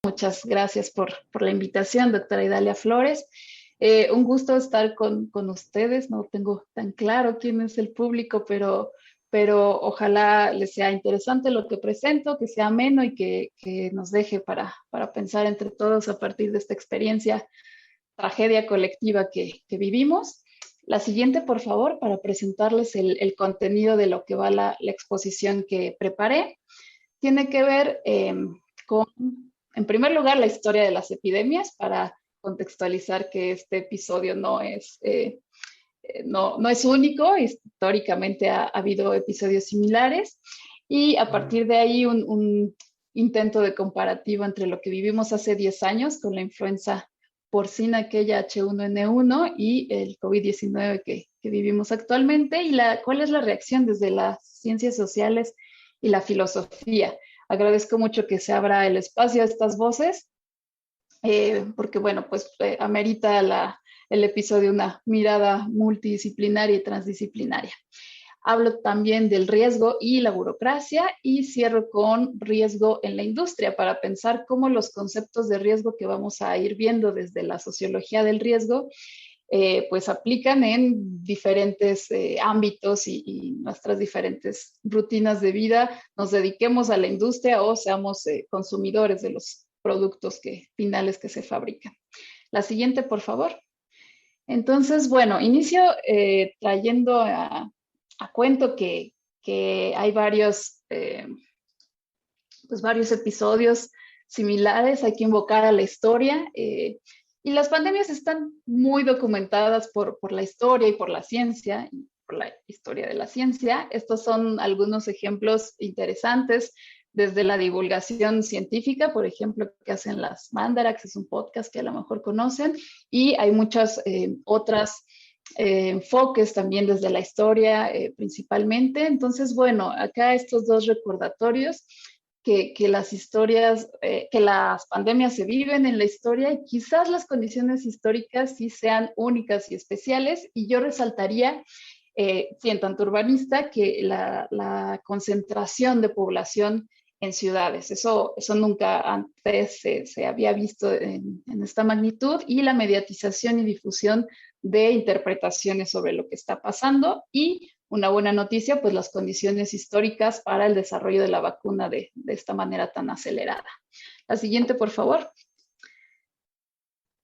Muchas gracias por la invitación, doctora Idalia Flores. Un gusto estar con ustedes. No tengo tan claro quién es el público, pero ojalá les sea interesante lo que presento, que sea ameno y que nos deje para pensar entre todos a partir de esta experiencia, tragedia colectiva que vivimos. La siguiente, por favor, para presentarles el contenido de lo que va la exposición que preparé. Tiene que ver con, en primer lugar, la historia de las epidemias, para contextualizar que este episodio no es único. Históricamente ha habido episodios similares y a partir de ahí un intento de comparativo entre lo que vivimos hace 10 años con la influenza porcina, aquella H1N1, y el COVID-19 que vivimos actualmente, y cuál es la reacción desde las ciencias sociales y la filosofía. Agradezco mucho que se abra el espacio a estas voces, porque bueno, pues amerita el episodio una mirada multidisciplinaria y transdisciplinaria. Hablo también del riesgo y la burocracia, y cierro con riesgo en la industria, para pensar cómo los conceptos de riesgo que vamos a ir viendo desde la sociología del riesgo pues aplican en diferentes ámbitos y nuestras diferentes rutinas de vida, nos dediquemos a la industria o seamos consumidores de los productos finales que se fabrican. La siguiente, por favor. Entonces, bueno, inicio trayendo a cuento que hay varios episodios similares. Hay que invocar a la historia. Y las pandemias están muy documentadas por la historia y por la ciencia, y por la historia de la ciencia. Estos son algunos ejemplos interesantes desde la divulgación científica, por ejemplo, que hacen las Mandarax, es un podcast que a lo mejor conocen, y hay muchas otras enfoques también desde la historia principalmente. Entonces, bueno, acá estos dos recordatorios que las historias, que las pandemias se viven en la historia, y quizás las condiciones históricas sí sean únicas y especiales. Y yo resaltaría, sí, en tanto urbanista, que la concentración de población en ciudades. Eso nunca antes se había visto en esta magnitud, y la mediatización y difusión de interpretaciones sobre lo que está pasando. Y una buena noticia, pues las condiciones históricas para el desarrollo de la vacuna de esta manera tan acelerada. La siguiente, por favor.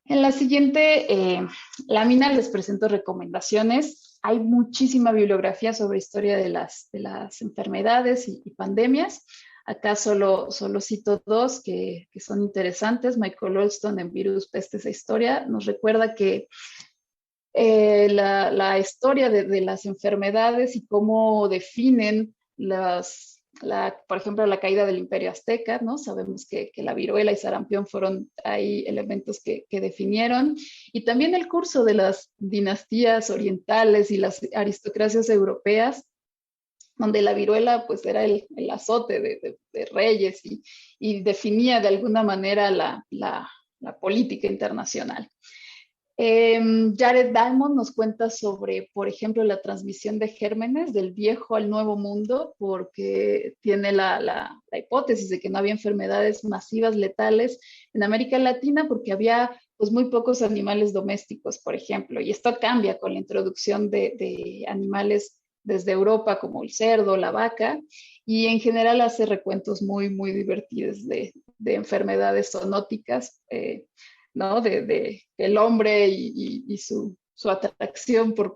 En la siguiente lámina les presento recomendaciones. Hay muchísima bibliografía sobre historia de las enfermedades y pandemias. Acá solo cito dos que son interesantes. Michael Olston en Virus, Pestes e Historia nos recuerda que la historia de las enfermedades y cómo definen por ejemplo, la caída del Imperio Azteca, ¿no? Sabemos que la viruela y sarampión fueron ahí elementos que definieron, y también el curso de las dinastías orientales y las aristocracias europeas, donde la viruela pues era el azote de reyes y definía de alguna manera la política internacional. Jared Diamond nos cuenta sobre, por ejemplo, la transmisión de gérmenes del viejo al nuevo mundo, porque tiene la hipótesis de que no había enfermedades masivas letales en América Latina porque había pues muy pocos animales domésticos, por ejemplo, y esto cambia con la introducción de animales desde Europa, como el cerdo, la vaca, y en general hace recuentos muy, muy divertidos de enfermedades zoonóticas, ¿no? De el hombre y su atracción por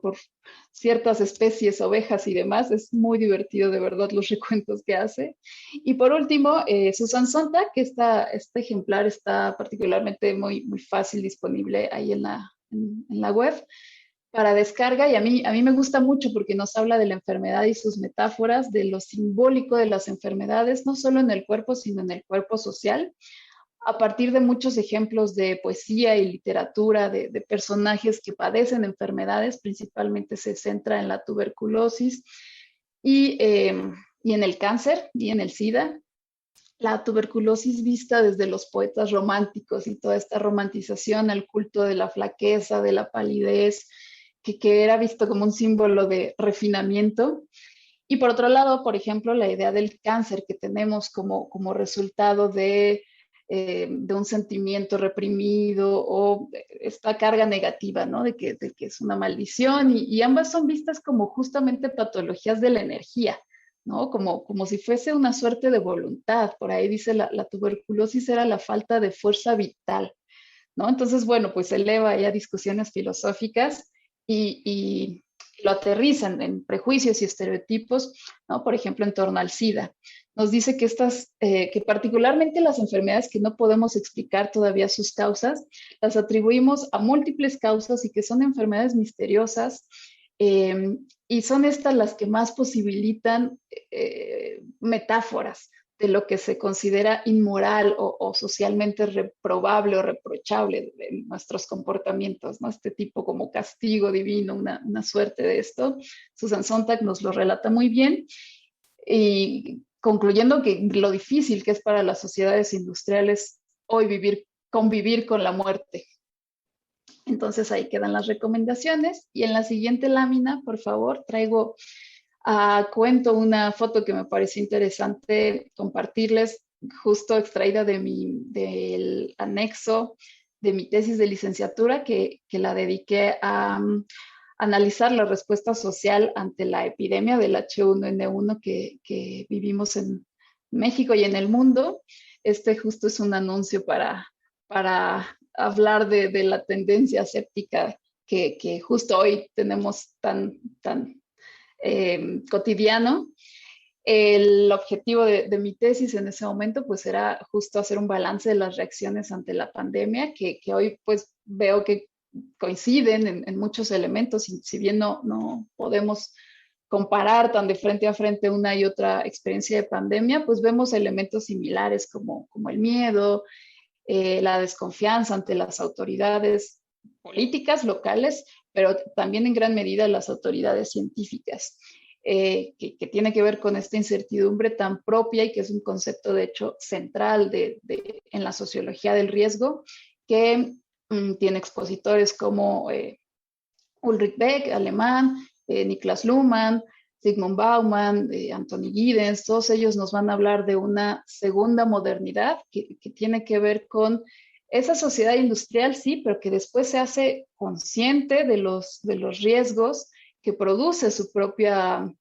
ciertas especies, ovejas y demás. Es muy divertido, de verdad, los recuentos que hace. Y por último, Susan Sontag, que este ejemplar está particularmente muy, muy fácil disponible ahí en la web para descarga, y a mí me gusta mucho porque nos habla de la enfermedad y sus metáforas, de lo simbólico de las enfermedades, no solo en el cuerpo, sino en el cuerpo social, a partir de muchos ejemplos de poesía y literatura, de personajes que padecen enfermedades. Principalmente se centra en la tuberculosis y en el cáncer y en el SIDA. La tuberculosis vista desde los poetas románticos y toda esta romantización al culto de la flaqueza, de la palidez, que era visto como un símbolo de refinamiento. Y por otro lado, por ejemplo, la idea del cáncer que tenemos como resultado de de un sentimiento reprimido o esta carga negativa, ¿no? De que es una maldición y ambas son vistas como justamente patologías de la energía, ¿no? Como si fuese una suerte de voluntad. Por ahí dice la tuberculosis era la falta de fuerza vital, ¿no? Entonces, bueno, pues eleva ya discusiones filosóficas y lo aterrizan en prejuicios y estereotipos, ¿no? Por ejemplo, en torno al SIDA. Nos dice que que particularmente las enfermedades que no podemos explicar todavía sus causas, las atribuimos a múltiples causas y que son enfermedades misteriosas, y son estas las que más posibilitan metáforas de lo que se considera inmoral o socialmente reprobable o reprochable en nuestros comportamientos, ¿no? Este tipo como castigo divino, una suerte de esto. Susan Sontag nos lo relata muy bien y concluyendo que lo difícil que es para las sociedades industriales hoy convivir con la muerte. Entonces ahí quedan las recomendaciones y en la siguiente lámina, por favor, traigo cuento una foto que me parece interesante compartirles, justo extraída del anexo de mi tesis de licenciatura, que la dediqué a analizar la respuesta social ante la epidemia del H1N1 que vivimos en México y en el mundo. Este justo es un anuncio para hablar de la tendencia séptica que justo hoy tenemos tan cotidiano. El objetivo de mi tesis en ese momento pues era justo hacer un balance de las reacciones ante la pandemia, que hoy pues veo que coinciden en muchos elementos, y si bien no podemos comparar tan de frente a frente una y otra experiencia de pandemia, pues vemos elementos similares como el miedo, la desconfianza ante las autoridades políticas locales, pero también en gran medida las autoridades científicas, que tiene que ver con esta incertidumbre tan propia y que es un concepto de hecho central en la sociología del riesgo, que tiene expositores como Ulrich Beck, alemán, Niklas Luhmann, Zygmunt Bauman, Anthony Giddens. Todos ellos nos van a hablar de una segunda modernidad que tiene que ver con esa sociedad industrial, sí, pero que después se hace consciente de los riesgos que produce su propia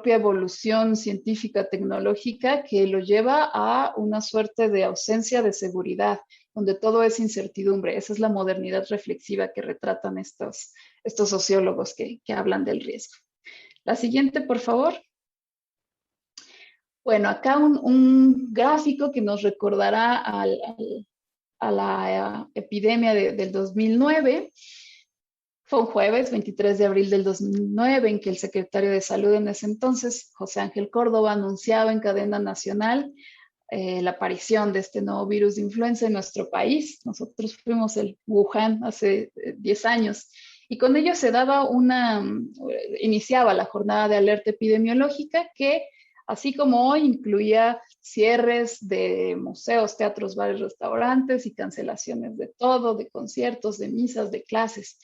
evolución científica, tecnológica, que lo lleva a una suerte de ausencia de seguridad, donde todo es incertidumbre. Esa es la modernidad reflexiva que retratan estos sociólogos que hablan del riesgo. La siguiente, por favor. Bueno, acá un gráfico que nos recordará a la epidemia del 2009. Fue un jueves, 23 de abril del 2009, en que el secretario de Salud en ese entonces, José Ángel Córdoba, anunciaba en cadena nacional la aparición de este nuevo virus de influenza en nuestro país. Nosotros fuimos el Wuhan hace 10 años. Y con ello se daba iniciaba la jornada de alerta epidemiológica que, así como hoy, incluía cierres de museos, teatros, bares, restaurantes y cancelaciones de todo, de conciertos, de misas, de clases.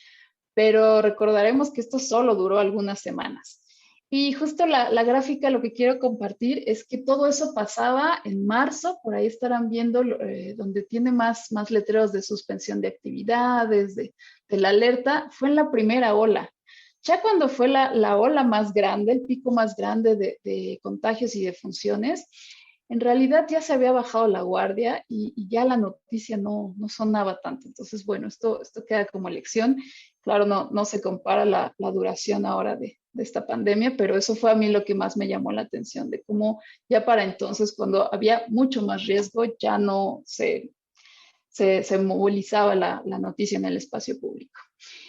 Pero recordaremos que esto solo duró algunas semanas. Y justo la gráfica lo que quiero compartir es que todo eso pasaba en marzo, por ahí estarán viendo donde tiene más letreros de suspensión de actividades, de la alerta, fue en la primera ola. Ya cuando fue la ola más grande, el pico más grande de contagios y de funciones, en realidad ya se había bajado la guardia y ya la noticia no sonaba tanto. Entonces, bueno, esto queda como lección. Claro, no se compara la duración ahora de esta pandemia, pero eso fue a mí lo que más me llamó la atención, de cómo ya para entonces, cuando había mucho más riesgo, ya no se movilizaba la noticia en el espacio público.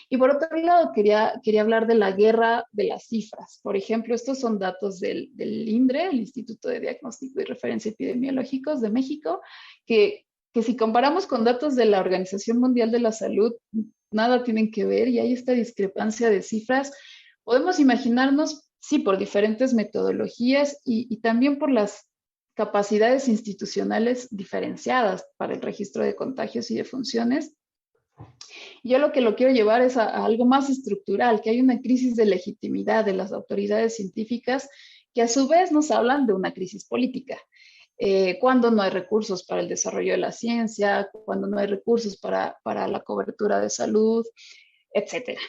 Y por otro lado, quería hablar de la guerra de las cifras. Por ejemplo, estos son datos del INDRE, el Instituto de Diagnóstico y Referencia Epidemiológicos de México, que si comparamos con datos de la Organización Mundial de la Salud, nada tienen que ver y hay esta discrepancia de cifras. Podemos imaginarnos, sí, por diferentes metodologías y también por las capacidades institucionales diferenciadas para el registro de contagios y de funciones. Yo lo que lo quiero llevar es a algo más estructural, que hay una crisis de legitimidad de las autoridades científicas que a su vez nos hablan de una crisis política. cuando no hay recursos para el desarrollo de la ciencia, cuando no hay recursos para la cobertura de salud, etcétera.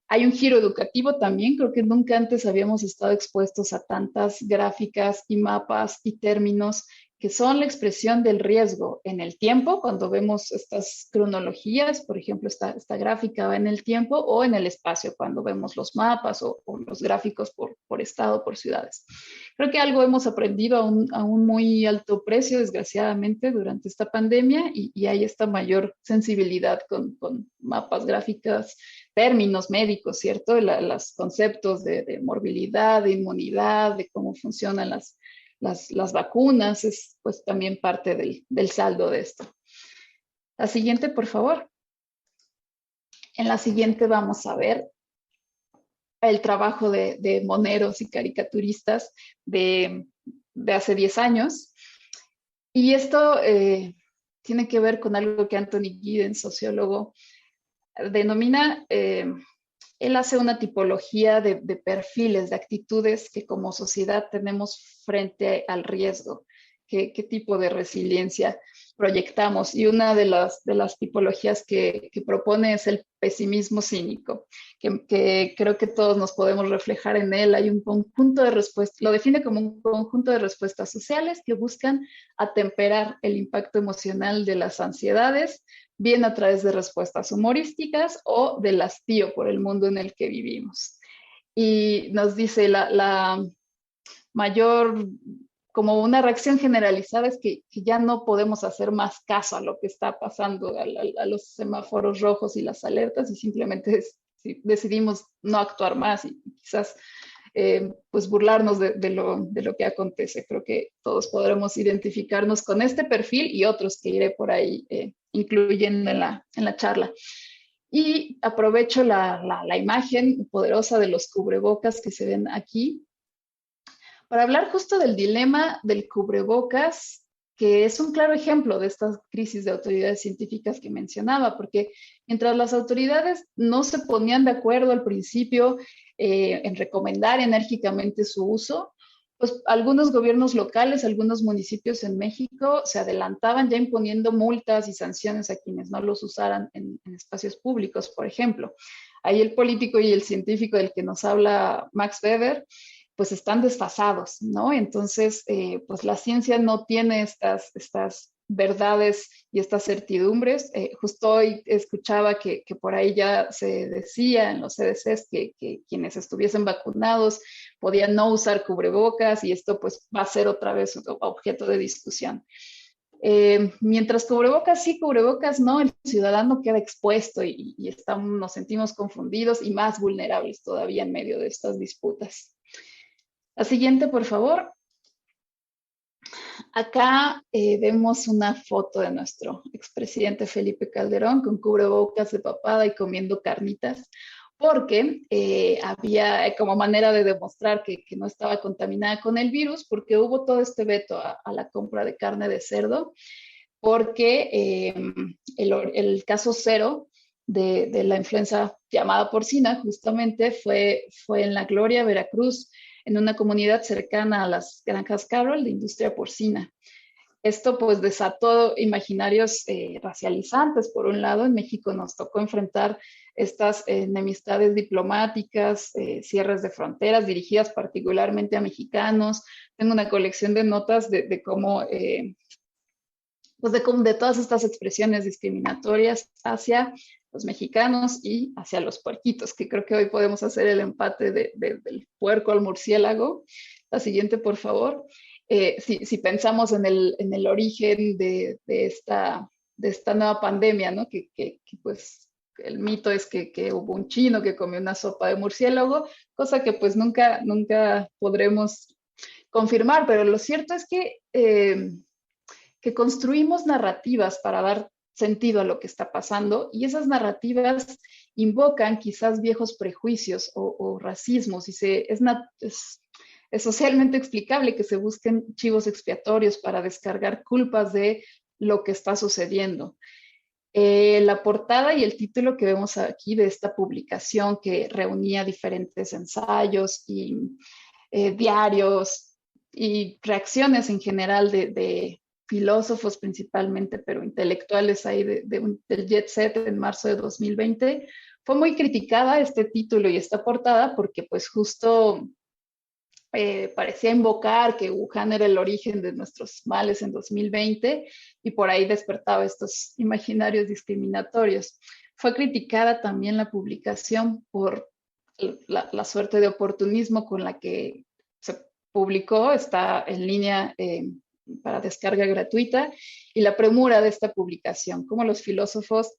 Hay un giro educativo también, creo que nunca antes habíamos estado expuestos a tantas gráficas y mapas y términos que son la expresión del riesgo en el tiempo, cuando vemos estas cronologías, por ejemplo, esta gráfica va en el tiempo, o en el espacio, cuando vemos los mapas o los gráficos por estado, por ciudades. Creo que algo hemos aprendido a un muy alto precio, desgraciadamente, durante esta pandemia, y hay esta mayor sensibilidad con mapas, gráficas, términos médicos, ¿cierto? Los conceptos de morbilidad, de inmunidad, de cómo funcionan las vacunas, es pues también parte del saldo de esto. La siguiente, por favor. En la siguiente vamos a ver el trabajo de moneros y caricaturistas de hace 10 años. Y esto tiene que ver con algo que Anthony Giddens, sociólogo, denomina, él hace una tipología de perfiles, de actitudes que como sociedad tenemos frente al riesgo. ¿Qué tipo de resiliencia proyectamos? Y una de las tipologías que propone es el pesimismo cínico, que creo que todos nos podemos reflejar en él. Hay un conjunto de respuestas, lo define como un conjunto de respuestas sociales que buscan atemperar el impacto emocional de las ansiedades, bien a través de respuestas humorísticas o del hastío por el mundo en el que vivimos. Y nos dice la mayor, como una reacción generalizada, es que ya no podemos hacer más caso a lo que está pasando, a los semáforos rojos y las alertas, y simplemente decidimos no actuar más y quizás pues burlarnos de lo que acontece. Creo que todos podremos identificarnos con este perfil y otros que iré por ahí incluyendo en la charla. Y aprovecho la imagen poderosa de los cubrebocas que se ven aquí para hablar justo del dilema del cubrebocas, que es un claro ejemplo de esta crisis de autoridades científicas que mencionaba, porque mientras las autoridades no se ponían de acuerdo al principio en recomendar enérgicamente su uso, pues algunos gobiernos locales, algunos municipios en México se adelantaban ya imponiendo multas y sanciones a quienes no los usaran en espacios públicos, por ejemplo. Ahí el político y el científico del que nos habla Max Weber, pues están desfasados, ¿no? Entonces, pues la ciencia no tiene estas verdades y estas certidumbres. Justo hoy escuchaba que por ahí ya se decía en los CDCs que quienes estuviesen vacunados podían no usar cubrebocas, y esto pues va a ser otra vez objeto de discusión. Mientras cubrebocas sí, cubrebocas no, el ciudadano queda expuesto y nos sentimos confundidos y más vulnerables todavía en medio de estas disputas. La siguiente, por favor. Acá vemos una foto de nuestro expresidente Felipe Calderón con cubrebocas de papada y comiendo carnitas, porque había como manera de demostrar que no estaba contaminada con el virus, porque hubo todo este veto a la compra de carne de cerdo, porque el caso cero de la influenza llamada porcina justamente fue en La Gloria, Veracruz, en una comunidad cercana a las granjas Carroll de industria porcina. Esto pues desató imaginarios racializantes. Por un lado, en México nos tocó enfrentar estas enemistades diplomáticas, cierres de fronteras dirigidas particularmente a mexicanos. Tengo una colección de notas de cómo, pues de todas estas expresiones discriminatorias hacia los mexicanos y hacia los puerquitos, que creo que hoy podemos hacer el empate del puerco al murciélago. La siguiente, por favor. Si pensamos en el origen de esta nueva pandemia, ¿no? Que pues el mito es que hubo un chino que comió una sopa de murciélago, cosa que pues nunca podremos confirmar, pero lo cierto es que construimos narrativas para dar sentido a lo que está pasando, y esas narrativas invocan quizás viejos prejuicios o racismos, y es socialmente explicable que se busquen chivos expiatorios para descargar culpas de lo que está sucediendo. La portada y el título que vemos aquí de esta publicación, que reunía diferentes ensayos y diarios, y reacciones en general de filósofos principalmente, pero intelectuales ahí del Jet Set en marzo de 2020, fue muy criticada este título y esta portada porque pues justo parecía invocar que Wuhan era el origen de nuestros males en 2020 y por ahí despertaba estos imaginarios discriminatorios. Fue criticada también la publicación por la suerte de oportunismo con la que se publicó, está en línea para descarga gratuita, y la premura de esta publicación, cómo los filósofos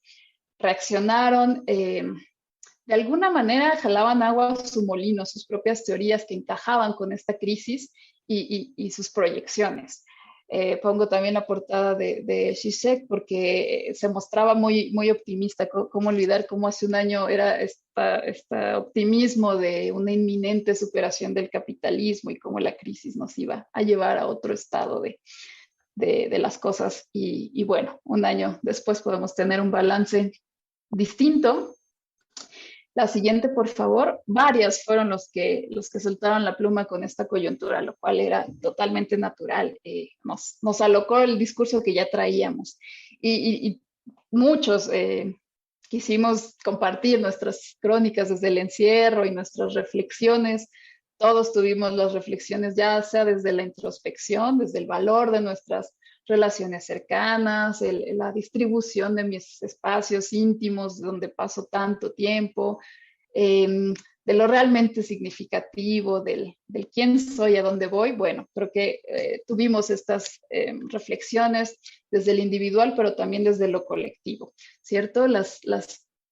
reaccionaron, de alguna manera jalaban agua a su molino, sus propias teorías que encajaban con esta crisis y sus proyecciones. Pongo también la portada de Zizek porque se mostraba muy optimista. ¿Cómo olvidar cómo hace un año era este optimismo de una inminente superación del capitalismo y cómo la crisis nos iba a llevar a otro estado de las cosas? Y bueno, un año después podemos tener un balance distinto. La siguiente, por favor. Varias fueron los que soltaron la pluma con esta coyuntura, lo cual era totalmente natural. Nos alocó el discurso que ya traíamos. Y muchos quisimos compartir nuestras crónicas desde el encierro y nuestras reflexiones. Todos tuvimos las reflexiones, ya sea desde la introspección, desde el valor de nuestras relaciones cercanas, la distribución de mis espacios íntimos donde paso tanto tiempo, de lo realmente significativo, del quién soy, a dónde voy. Bueno, creo que tuvimos estas reflexiones desde el individual, pero también desde lo colectivo, ¿cierto? Las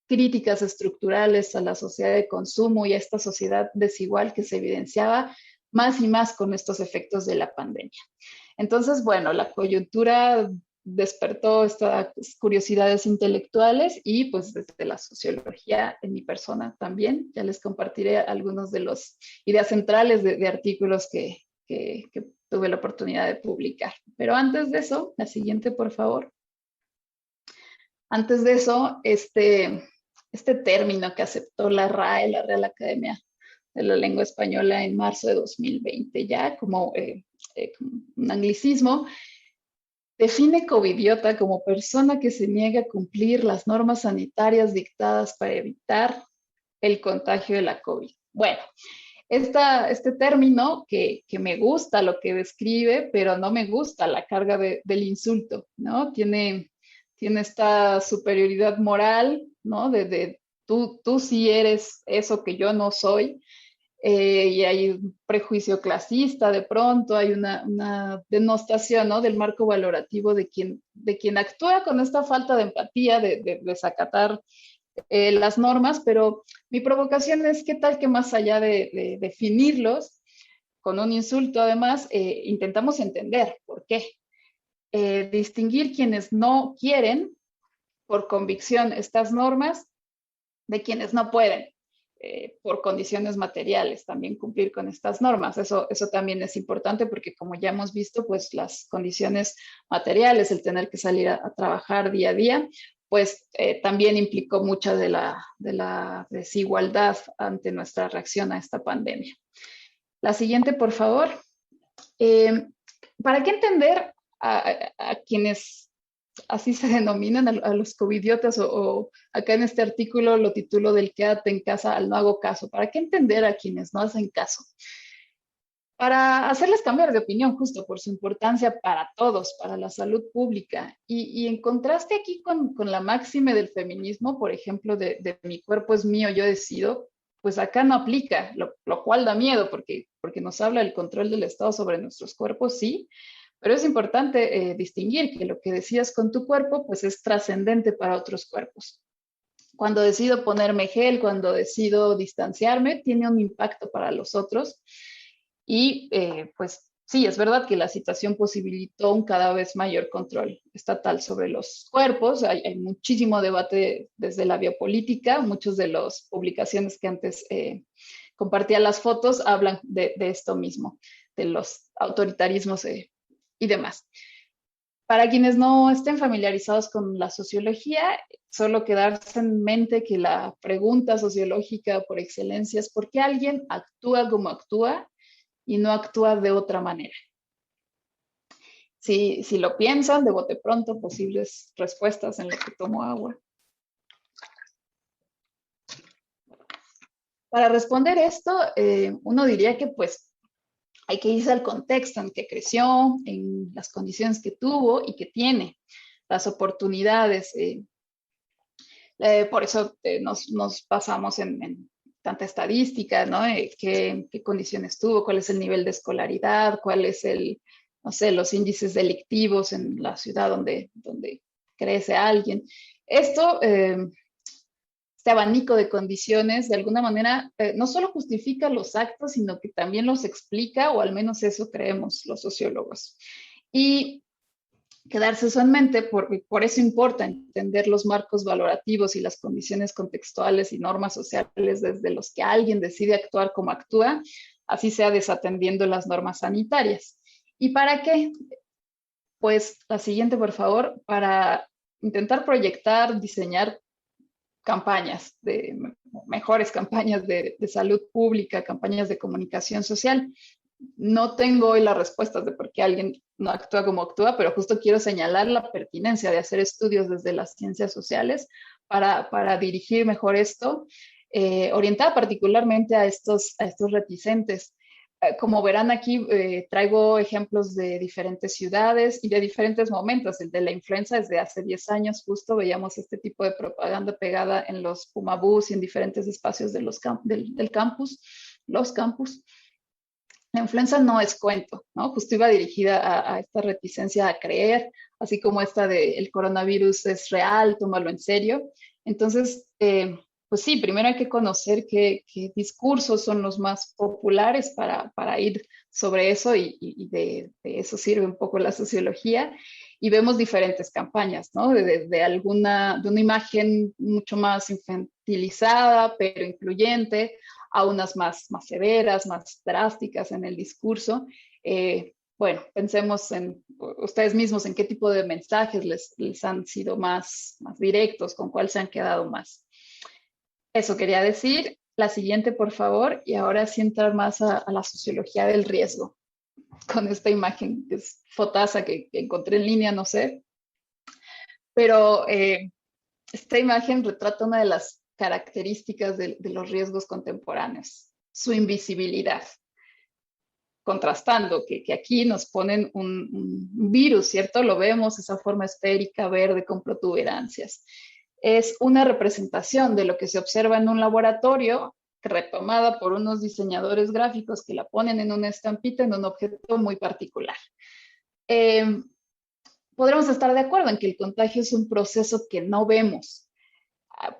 críticas estructurales a la sociedad de consumo y a esta sociedad desigual que se evidenciaba más y más con estos efectos de la pandemia. Entonces, bueno, la coyuntura despertó estas curiosidades intelectuales y pues desde la sociología en mi persona también. Ya les compartiré algunos de las ideas centrales de artículos que tuve la oportunidad de publicar. Pero antes de eso, la siguiente, por favor. Antes de eso, este término que aceptó la RAE, la Real Academia de la Lengua Española, en marzo de 2020, ya como un anglicismo, define covidiota como persona que se niega a cumplir las normas sanitarias dictadas para evitar el contagio de la COVID. Bueno, este término que me gusta lo que describe, pero no me gusta la carga del insulto, ¿no? Tiene esta superioridad moral, ¿no? De tú sí eres eso que yo no soy. Y hay un prejuicio clasista de pronto, hay una denostación, ¿no?, del marco valorativo de quien actúa con esta falta de empatía, de desacatar las normas, pero mi provocación es qué tal que más allá de definirlos con un insulto, además, intentamos entender por qué. Distinguir quienes no quieren por convicción estas normas de quienes no pueden. Por condiciones materiales, también cumplir con estas normas. Eso también es importante porque, como ya hemos visto, pues las condiciones materiales, el tener que salir a trabajar día a día, pues también implicó mucha de la desigualdad ante nuestra reacción a esta pandemia. La siguiente, por favor. ¿Para qué entender a quienes así se denominan a los covidiotas, o acá en este artículo lo titulo del quédate en casa al no hago caso? ¿Para qué entender a quienes no hacen caso? Para hacerles cambiar de opinión, justo por su importancia para todos, para la salud pública. Y en contraste aquí con la máxima del feminismo, por ejemplo, de mi cuerpo es mío, yo decido, pues acá no aplica, lo cual da miedo porque nos habla del control del Estado sobre nuestros cuerpos, sí, pero es importante distinguir que lo que decidas con tu cuerpo, pues es trascendente para otros cuerpos. Cuando decido ponerme gel, cuando decido distanciarme, tiene un impacto para los otros. Y pues sí, es verdad que la situación posibilitó un cada vez mayor control estatal sobre los cuerpos. Hay muchísimo debate desde la biopolítica. Muchas de las publicaciones que antes compartía las fotos hablan de esto mismo, de los autoritarismos y demás. Para quienes no estén familiarizados con la sociología, solo quedarse en mente que la pregunta sociológica por excelencia es ¿por qué alguien actúa como actúa? y no actúa de otra manera. Si lo piensan, de bote pronto, posibles respuestas en lo que tomo agua. Para responder esto, uno diría que pues hay que irse al contexto en que creció, en las condiciones que tuvo y que tiene, las oportunidades. Por eso nos basamos en tanta estadística, ¿no? ¿Qué condiciones tuvo? ¿Cuál es el nivel de escolaridad? ¿Cuál es no sé, los índices delictivos en la ciudad donde crece alguien? Esto, este abanico de condiciones, de alguna manera, no solo justifica los actos, sino que también los explica, o al menos eso creemos los sociólogos. Y quedarse eso en mente, por eso importa entender los marcos valorativos y las condiciones contextuales y normas sociales desde los que alguien decide actuar como actúa, así sea desatendiendo las normas sanitarias. ¿Y para qué? Pues la siguiente, por favor, para intentar proyectar, diseñar campañas, mejores campañas de salud pública, campañas de comunicación social. No tengo hoy las respuestas de por qué alguien no actúa como actúa, pero justo quiero señalar la pertinencia de hacer estudios desde las ciencias sociales para dirigir mejor esto, orientada particularmente a estos reticentes. Como verán aquí, traigo ejemplos de diferentes ciudades y de diferentes momentos. El de la influenza desde hace 10 años, justo veíamos este tipo de propaganda pegada en los Pumabús y en diferentes espacios de del campus, los campus. La influenza no es cuento, ¿no? Justo iba dirigida a esta reticencia a creer, así como esta de el coronavirus es real, tómalo en serio. Entonces, pues sí, primero hay que conocer qué discursos son los más populares para ir sobre eso y de eso sirve un poco la sociología. Y vemos diferentes campañas, ¿no? De una imagen mucho más infantilizada, pero incluyente, a unas más severas, más drásticas en el discurso. Bueno, pensemos en ustedes mismos, en qué tipo de mensajes les han sido más directos, con cuál se han quedado más. Eso quería decir. La siguiente, por favor, y ahora sí entrar más a la sociología del riesgo, con esta imagen que es fotaza que encontré en línea, no sé, pero esta imagen retrata una de las características de los riesgos contemporáneos, su invisibilidad, contrastando que aquí nos ponen un virus, ¿cierto? Lo vemos, esa forma esférica verde con protuberancias. Es una representación de lo que se observa en un laboratorio, retomada por unos diseñadores gráficos que la ponen en una estampita en un objeto muy particular. Podremos estar de acuerdo en que el contagio es un proceso que no vemos,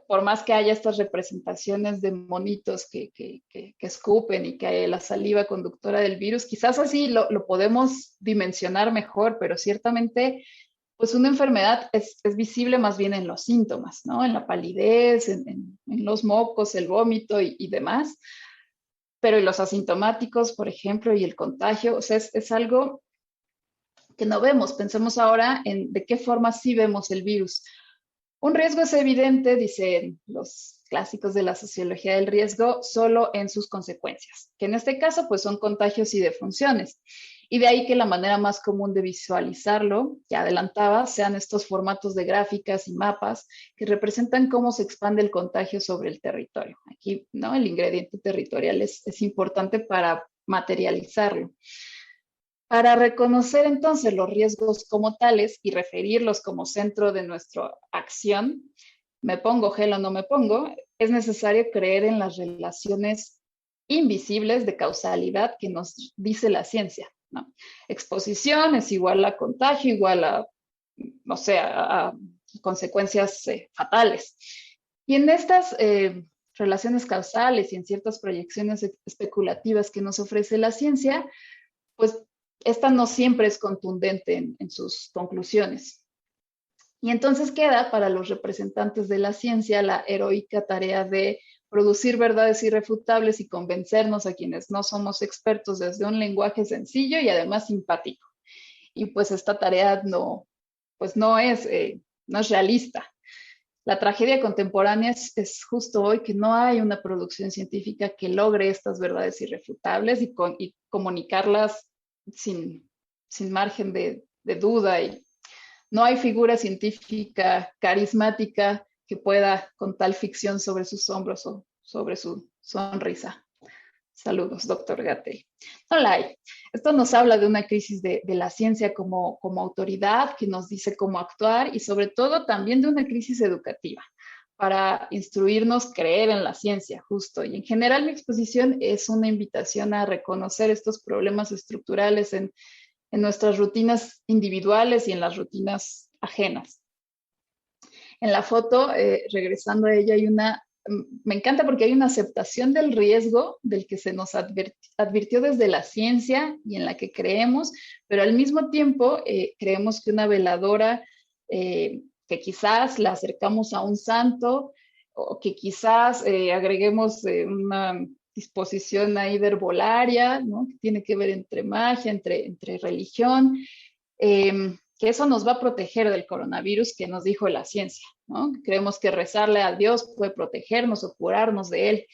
por más que haya estas representaciones de monitos que escupen y que haya la saliva conductora del virus, quizás así lo podemos dimensionar mejor, pero ciertamente pues una enfermedad es visible más bien en los síntomas, ¿no? En la palidez, en los mocos, el vómito y demás. Pero y los asintomáticos, por ejemplo, y el contagio, o sea, es algo que no vemos. Pensemos ahora en de qué forma sí vemos el virus. Un riesgo es evidente, dicen los clásicos de la sociología del riesgo, solo en sus consecuencias, que en este caso pues son contagios y defunciones. Y de ahí que la manera más común de visualizarlo, ya adelantaba, sean estos formatos de gráficas y mapas que representan cómo se expande el contagio sobre el territorio. Aquí, ¿no? El ingrediente territorial es importante para materializarlo. Para reconocer entonces los riesgos como tales y referirlos como centro de nuestra acción, me pongo gel o no me pongo, es necesario creer en las relaciones invisibles de causalidad que nos dice la ciencia, ¿no? Exposición es igual a contagio, igual a, no sé, a consecuencias fatales. Y en estas relaciones causales y en ciertas proyecciones especulativas que nos ofrece la ciencia, pues esta no siempre es contundente en sus conclusiones. Y entonces queda para los representantes de la ciencia la heroica tarea de producir verdades irrefutables y convencernos a quienes no somos expertos desde un lenguaje sencillo y además simpático. Y pues esta tarea no es realista. La tragedia contemporánea es justo hoy que no hay una producción científica que logre estas verdades irrefutables y comunicarlas sin, sin margen de duda. Y no hay figura científica carismática que pueda con tal ficción sobre sus hombros o sobre su sonrisa. Saludos, doctor Gatell. No la hay. Esto nos habla de una crisis de la ciencia como autoridad que nos dice cómo actuar y sobre todo también de una crisis educativa para instruirnos, creer en la ciencia, justo. Y en general mi exposición es una invitación a reconocer estos problemas estructurales en nuestras rutinas individuales y en las rutinas ajenas. En la foto, regresando a ella, me encanta porque hay una aceptación del riesgo del que se nos advirtió desde la ciencia y en la que creemos, pero al mismo tiempo creemos que una veladora que quizás la acercamos a un santo o que quizás agreguemos una disposición ahí de herbolaria, ¿no? Que tiene que ver entre magia, entre religión, que eso nos va a proteger del coronavirus que nos dijo la ciencia, ¿no? Creemos que rezarle a Dios puede protegernos o curarnos de él.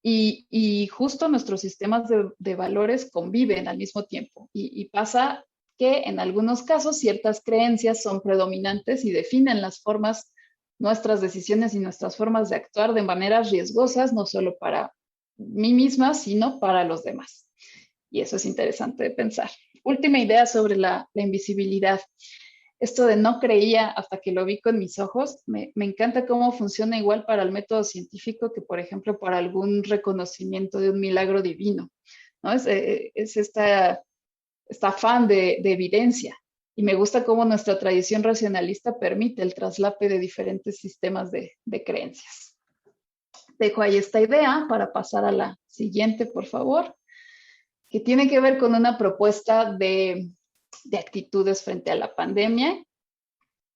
Y justo nuestros sistemas de valores conviven al mismo tiempo. Y pasa que en algunos casos ciertas creencias son predominantes y definen las formas, nuestras decisiones y nuestras formas de actuar de maneras riesgosas, no solo para mí misma, sino para los demás. Y eso es interesante de pensar. Última idea sobre la invisibilidad. Esto de no creía hasta que lo vi con mis ojos, me encanta cómo funciona igual para el método científico que, por ejemplo, para algún reconocimiento de un milagro divino, ¿no? Es esta afán de evidencia. Y me gusta cómo nuestra tradición racionalista permite el traslape de diferentes sistemas de creencias. Dejo ahí esta idea para pasar a la siguiente, por favor, que tiene que ver con una propuesta de actitudes frente a la pandemia,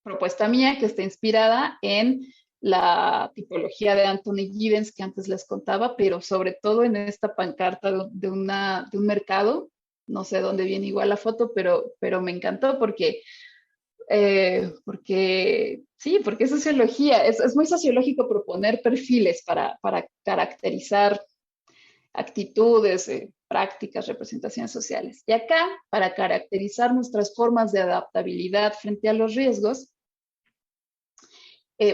propuesta mía que está inspirada en la tipología de Anthony Giddens que antes les contaba, pero sobre todo en esta pancarta de un mercado, no sé dónde viene igual la foto, pero me encantó porque porque es sociología, es muy sociológico proponer perfiles para caracterizar actitudes, prácticas, representaciones sociales. Y acá, para caracterizar nuestras formas de adaptabilidad frente a los riesgos,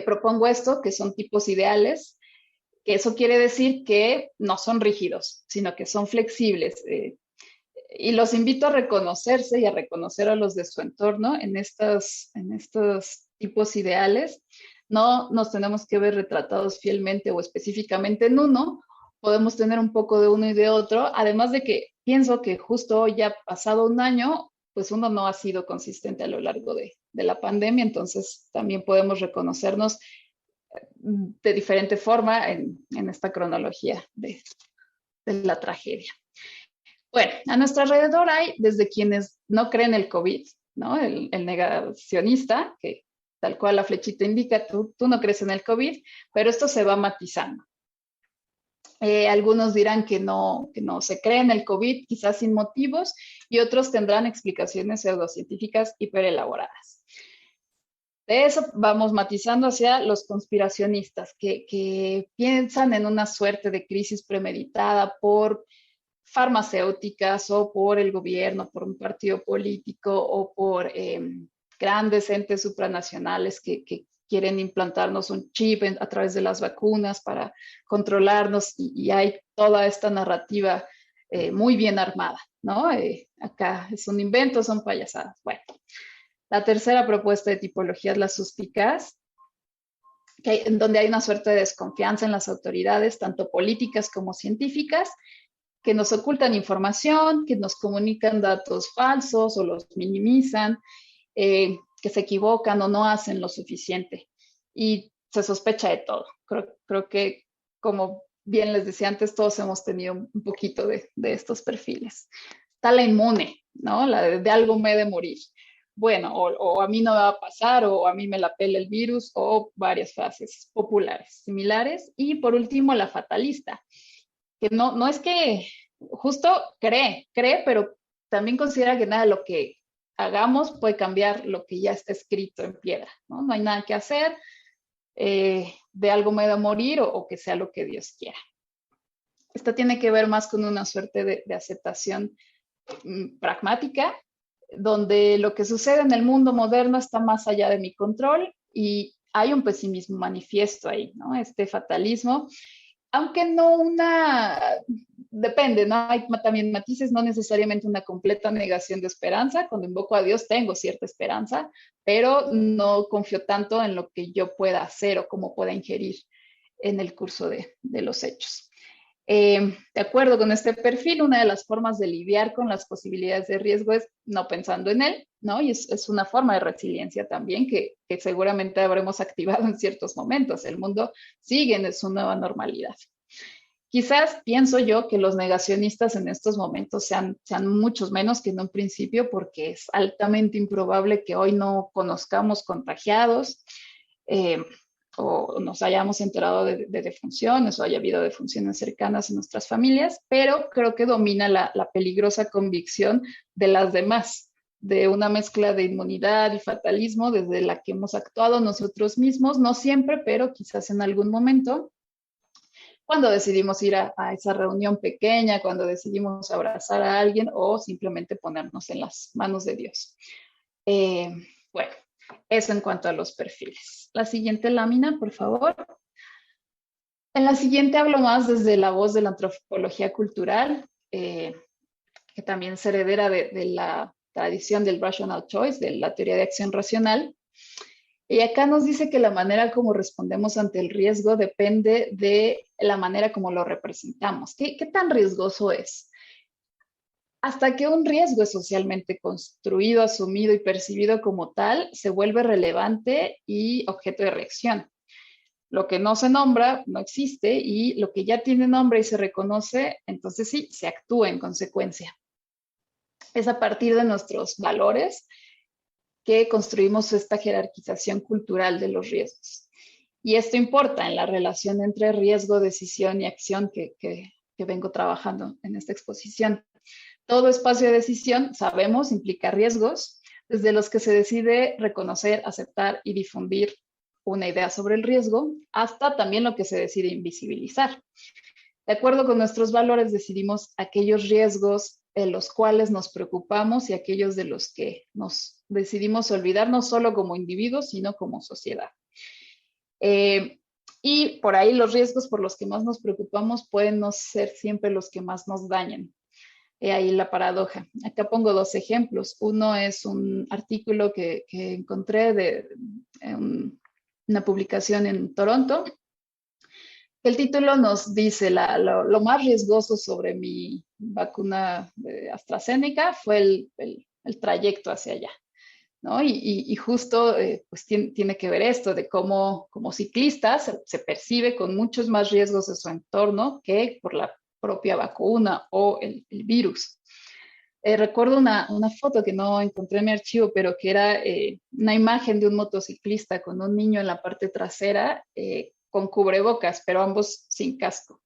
propongo esto, que son tipos ideales, que eso quiere decir que no son rígidos, sino que son flexibles. Y los invito a reconocerse y a reconocer a los de su entorno en estos tipos ideales. No nos tenemos que ver retratados fielmente o específicamente en uno, podemos tener un poco de uno y de otro, además de que pienso que justo hoy, ya pasado un año, pues uno no ha sido consistente a lo largo de la pandemia, entonces también podemos reconocernos de diferente forma en esta cronología de la tragedia. Bueno, a nuestro alrededor hay desde quienes no creen el COVID, ¿no? El negacionista, que tal cual la flechita indica, tú no crees en el COVID, pero esto se va matizando. Algunos dirán que no se cree en el COVID, quizás sin motivos, y otros tendrán explicaciones pseudocientíficas hiperelaboradas. De eso vamos matizando hacia los conspiracionistas, que piensan en una suerte de crisis premeditada por farmacéuticas o por el gobierno, por un partido político o por grandes entes supranacionales que quieren implantarnos un chip a través de las vacunas para controlarnos y hay toda esta narrativa muy bien armada, ¿no? Acá es un invento, son payasadas. Bueno, la tercera propuesta de tipología es la suspicaz, en donde hay una suerte de desconfianza en las autoridades, tanto políticas como científicas, que nos ocultan información, que nos comunican datos falsos o los minimizan, que se equivocan o no hacen lo suficiente. Y se sospecha de todo. Creo que, como bien les decía antes, todos hemos tenido un poquito de estos perfiles. Está la inmune, ¿no? La de algo me he de morir. Bueno, o a mí no me va a pasar, o a mí me la pela el virus, o varias frases populares, similares. Y por último, la fatalista, que no es que justo cree, pero también considera que nada de lo que hagamos puede cambiar lo que ya está escrito en piedra, ¿no? No hay nada que hacer, de algo me da morir o que sea lo que Dios quiera. Esta tiene que ver más con una suerte de aceptación pragmática, donde lo que sucede en el mundo moderno está más allá de mi control y hay un pesimismo manifiesto ahí, ¿no? Este fatalismo, aunque no depende, ¿no? Hay también matices, no necesariamente una completa negación de esperanza. Cuando invoco a Dios tengo cierta esperanza, pero no confío tanto en lo que yo pueda hacer o cómo pueda ingerir en el curso de los hechos. De acuerdo con este perfil, una de las formas de lidiar con las posibilidades de riesgo es no pensando en él, ¿no? Y es una forma de resiliencia también que seguramente habremos activado en ciertos momentos. El mundo sigue en su nueva normalidad. Quizás pienso yo que los negacionistas en estos momentos sean muchos menos que en un principio, porque es altamente improbable que hoy no conozcamos contagiados. O nos hayamos enterado de defunciones o haya habido defunciones cercanas en nuestras familias, pero creo que domina la peligrosa convicción de las demás, de una mezcla de inmunidad y fatalismo desde la que hemos actuado nosotros mismos, no siempre, pero quizás en algún momento, cuando decidimos ir a esa reunión pequeña, cuando decidimos abrazar a alguien o simplemente ponernos en las manos de Dios. Bueno, eso en cuanto a los perfiles. La siguiente lámina, por favor. En la siguiente hablo más desde la voz de la antropología cultural, que también es heredera de la tradición del rational choice, de la teoría de acción racional. Y acá nos dice que la manera como respondemos ante el riesgo depende de la manera como lo representamos. ¿Qué tan riesgoso es? Hasta que un riesgo es socialmente construido, asumido y percibido como tal, se vuelve relevante y objeto de reacción. Lo que no se nombra no existe y lo que ya tiene nombre y se reconoce, entonces sí, se actúa en consecuencia. Es a partir de nuestros valores que construimos esta jerarquización cultural de los riesgos. Y esto importa en la relación entre riesgo, decisión y acción que vengo trabajando en esta exposición. Todo espacio de decisión, sabemos, implica riesgos, desde los que se decide reconocer, aceptar y difundir una idea sobre el riesgo, hasta también lo que se decide invisibilizar. De acuerdo con nuestros valores, decidimos aquellos riesgos en los cuales nos preocupamos y aquellos de los que nos decidimos olvidar, no solo como individuos, sino como sociedad. Y por ahí los riesgos por los que más nos preocupamos pueden no ser siempre los que más nos dañan. Ahí la paradoja. Acá pongo dos ejemplos. Uno es un artículo que encontré de una publicación en Toronto. El título nos dice lo más riesgoso sobre mi vacuna de AstraZeneca fue el trayecto hacia allá, ¿no? Y justo pues tiene que ver esto de cómo como ciclista se percibe con muchos más riesgos de su entorno que por la propia vacuna o el virus. Recuerdo una foto que no encontré en mi archivo, pero que era una imagen de un motociclista con un niño en la parte trasera con cubrebocas, pero ambos sin casco.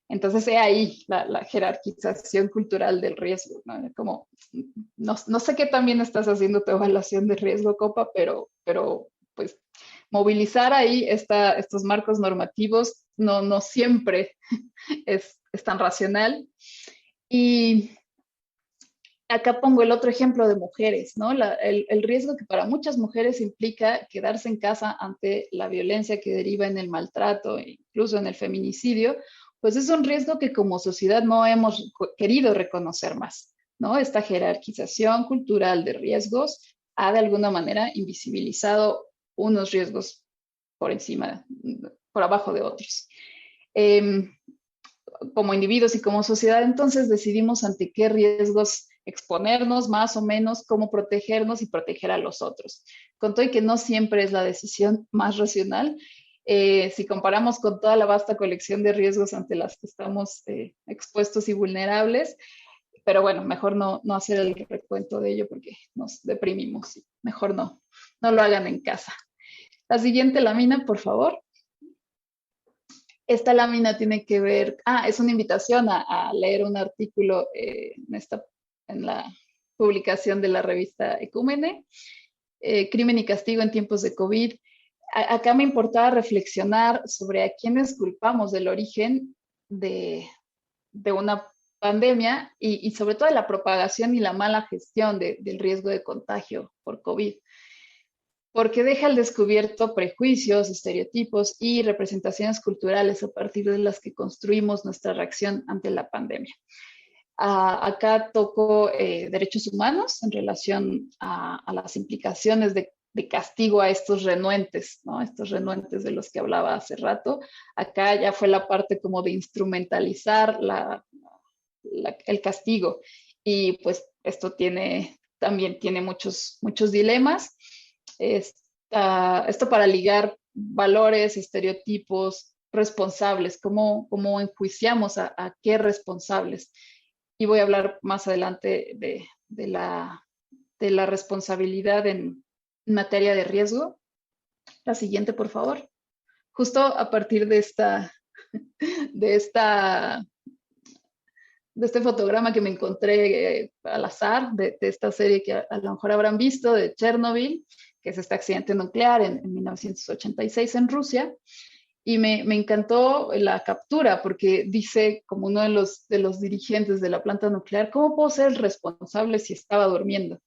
Entonces, ahí la jerarquización cultural del riesgo, ¿no? Como, no sé qué también estás haciendo tu evaluación de riesgo, Copa, pero pues movilizar ahí estos marcos normativos no siempre es tan racional. Y acá pongo el otro ejemplo de mujeres, ¿no? El riesgo que para muchas mujeres implica quedarse en casa ante la violencia que deriva en el maltrato, incluso en el feminicidio, pues es un riesgo que como sociedad no hemos querido reconocer más, ¿no? Esta jerarquización cultural de riesgos ha de alguna manera invisibilizado unos riesgos por encima, por abajo de otros. Como individuos y como sociedad, entonces decidimos ante qué riesgos exponernos más o menos, cómo protegernos y proteger a los otros. Con todo y que no siempre es la decisión más racional, si comparamos con toda la vasta colección de riesgos ante las que estamos expuestos y vulnerables, pero bueno, mejor no hacer el recuento de ello porque nos deprimimos. Mejor no lo hagan en casa. La siguiente lámina, por favor. Esta lámina tiene que ver, es una invitación a leer un artículo en la publicación de la revista Ecúmene, Crimen y Castigo en tiempos de COVID. acá me importaba reflexionar sobre a quiénes culpamos del origen de una pandemia y sobre todo de la propagación y la mala gestión del riesgo de contagio por COVID, porque deja al descubierto prejuicios, estereotipos y representaciones culturales a partir de las que construimos nuestra reacción ante la pandemia. Acá toco derechos humanos en relación a las implicaciones de castigo a estos renuentes, ¿no? Estos renuentes de los que hablaba hace rato. Acá ya fue la parte como de instrumentalizar el castigo. Y pues esto también tiene muchos dilemas. Esto para ligar valores, estereotipos, responsables, cómo enjuiciamos a qué responsables. Y voy a hablar más adelante de la responsabilidad en materia de riesgo. La siguiente, por favor. Justo a partir de esta de este fotograma que me encontré al azar, de esta serie que a lo mejor habrán visto, de Chernobyl, que es este accidente nuclear en 1986 en Rusia. Y me encantó la captura porque dice, como uno de los dirigentes de la planta nuclear, ¿cómo puedo ser el responsable si estaba durmiendo?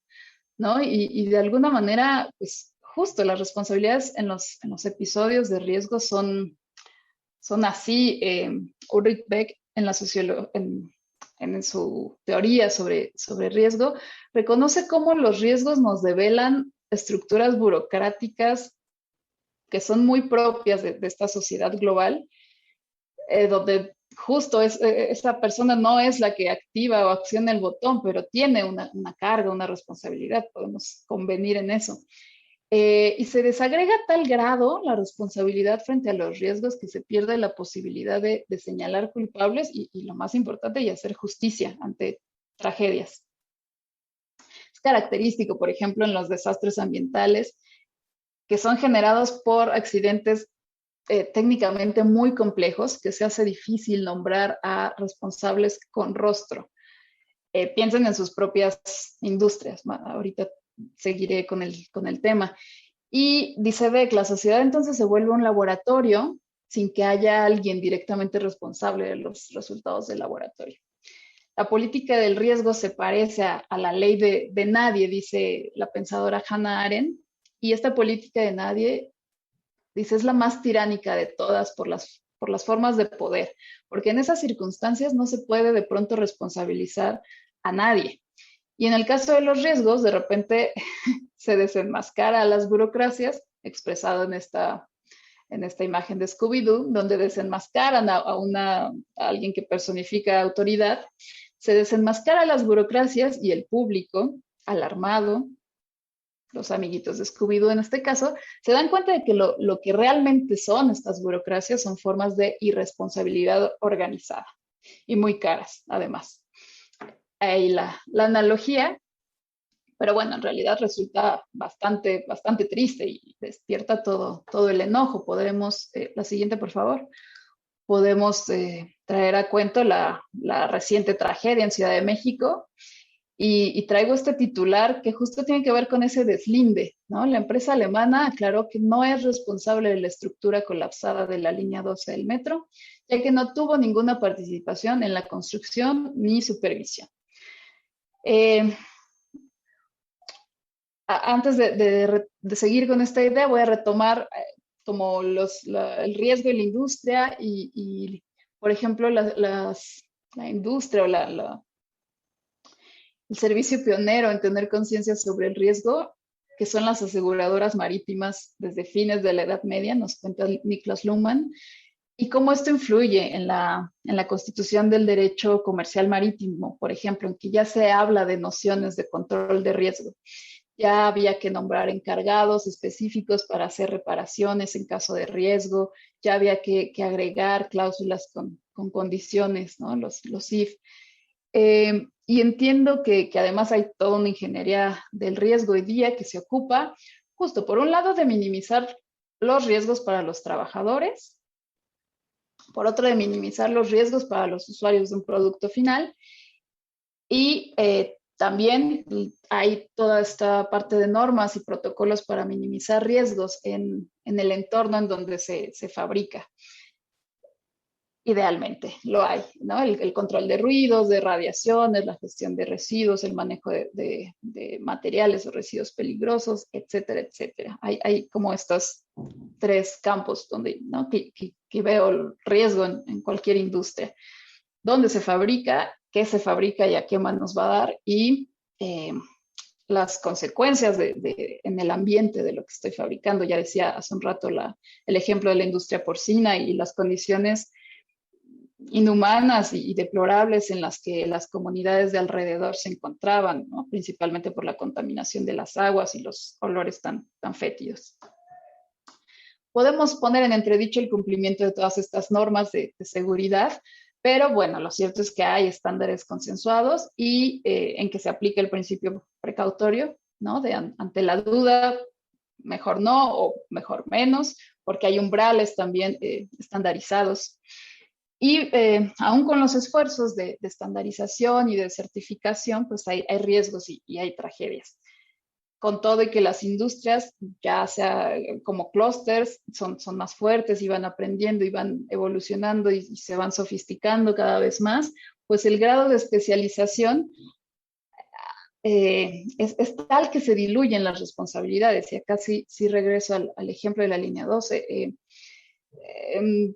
¿No? Y de alguna manera, pues justo las responsabilidades en los episodios de riesgo son así. Ulrich Beck en la sociología, en su teoría sobre riesgo, reconoce cómo los riesgos nos develan estructuras burocráticas que son muy propias de esta sociedad global, donde justo esa persona no es la que activa o acciona el botón, pero tiene una carga, una responsabilidad, podemos convenir en eso. Y se desagrega a tal grado la responsabilidad frente a los riesgos que se pierde la posibilidad de señalar culpables y lo más importante, y hacer justicia ante tragedias. Es característico, por ejemplo, en los desastres ambientales que son generados por accidentes técnicamente muy complejos, que se hace difícil nombrar a responsables con rostro. Piensen en sus propias industrias. Ahorita seguiré con el tema. Y dice Beck, la sociedad entonces se vuelve un laboratorio sin que haya alguien directamente responsable de los resultados del laboratorio. La política del riesgo se parece a la ley de nadie, dice la pensadora Hannah Arendt, y esta política de nadie, dice, es la más tiránica de todas por las formas de poder, porque en esas circunstancias no se puede de pronto responsabilizar a nadie. Y en el caso de los riesgos, de repente se desenmascara a las burocracias, expresado en esta imagen de Scooby-Doo, donde desenmascaran a alguien que personifica autoridad, se desenmascara a las burocracias y el público, alarmado, los amiguitos de Scooby-Doo en este caso, se dan cuenta de que lo que realmente son estas burocracias son formas de irresponsabilidad organizada y muy caras, además. Ahí la analogía, pero bueno, en realidad resulta bastante triste y despierta todo el enojo. Podremos, la siguiente, por favor, podemos traer a cuento la reciente tragedia en Ciudad de México. Y traigo este titular que justo tiene que ver con ese deslinde, ¿no? La empresa alemana aclaró que no es responsable de la estructura colapsada de la línea 12 del metro, ya que no tuvo ninguna participación en la construcción ni supervisión. Antes de seguir con esta idea, voy a retomar como el riesgo en la industria y por ejemplo, la industria o el servicio pionero en tener conciencia sobre el riesgo, que son las aseguradoras marítimas desde fines de la Edad Media, nos cuenta Niklas Luhmann, y cómo esto influye en la constitución del derecho comercial marítimo, por ejemplo, en que ya se habla de nociones de control de riesgo. Ya había que nombrar encargados específicos para hacer reparaciones en caso de riesgo, ya había que agregar cláusulas con condiciones, ¿no? Los IF. Y entiendo que además hay toda una ingeniería del riesgo hoy día que se ocupa justo por un lado de minimizar los riesgos para los trabajadores, por otro de minimizar los riesgos para los usuarios de un producto final y también hay toda esta parte de normas y protocolos para minimizar riesgos en en el entorno en donde se fabrica. Idealmente lo hay, ¿no? El control de ruidos, de radiaciones, la gestión de residuos, el manejo de materiales o residuos peligrosos, etcétera, etcétera. Hay como estos tres campos donde, ¿no? que veo el riesgo en cualquier industria. ¿Dónde se fabrica? ¿Qué se fabrica y a qué más nos va a dar? Y las consecuencias en el ambiente de lo que estoy fabricando. Ya decía hace un rato el ejemplo de la industria porcina y las condiciones inhumanas y deplorables en las que las comunidades de alrededor se encontraban, ¿no? Principalmente por la contaminación de las aguas y los olores tan fétidos. Podemos poner en entredicho el cumplimiento de todas estas normas de seguridad, pero bueno, lo cierto es que hay estándares consensuados y en que se aplica el principio precautorio, ¿no? Ante la duda, mejor no o mejor menos, porque hay umbrales también estandarizados. Y aún con los esfuerzos de estandarización y de certificación, pues hay riesgos y hay tragedias. Con todo y que las industrias, ya sea como clústeres, son más fuertes y van aprendiendo y van evolucionando y se van sofisticando cada vez más, pues el grado de especialización es tal que se diluyen las responsabilidades. Y acá sí regreso al ejemplo de la línea 12,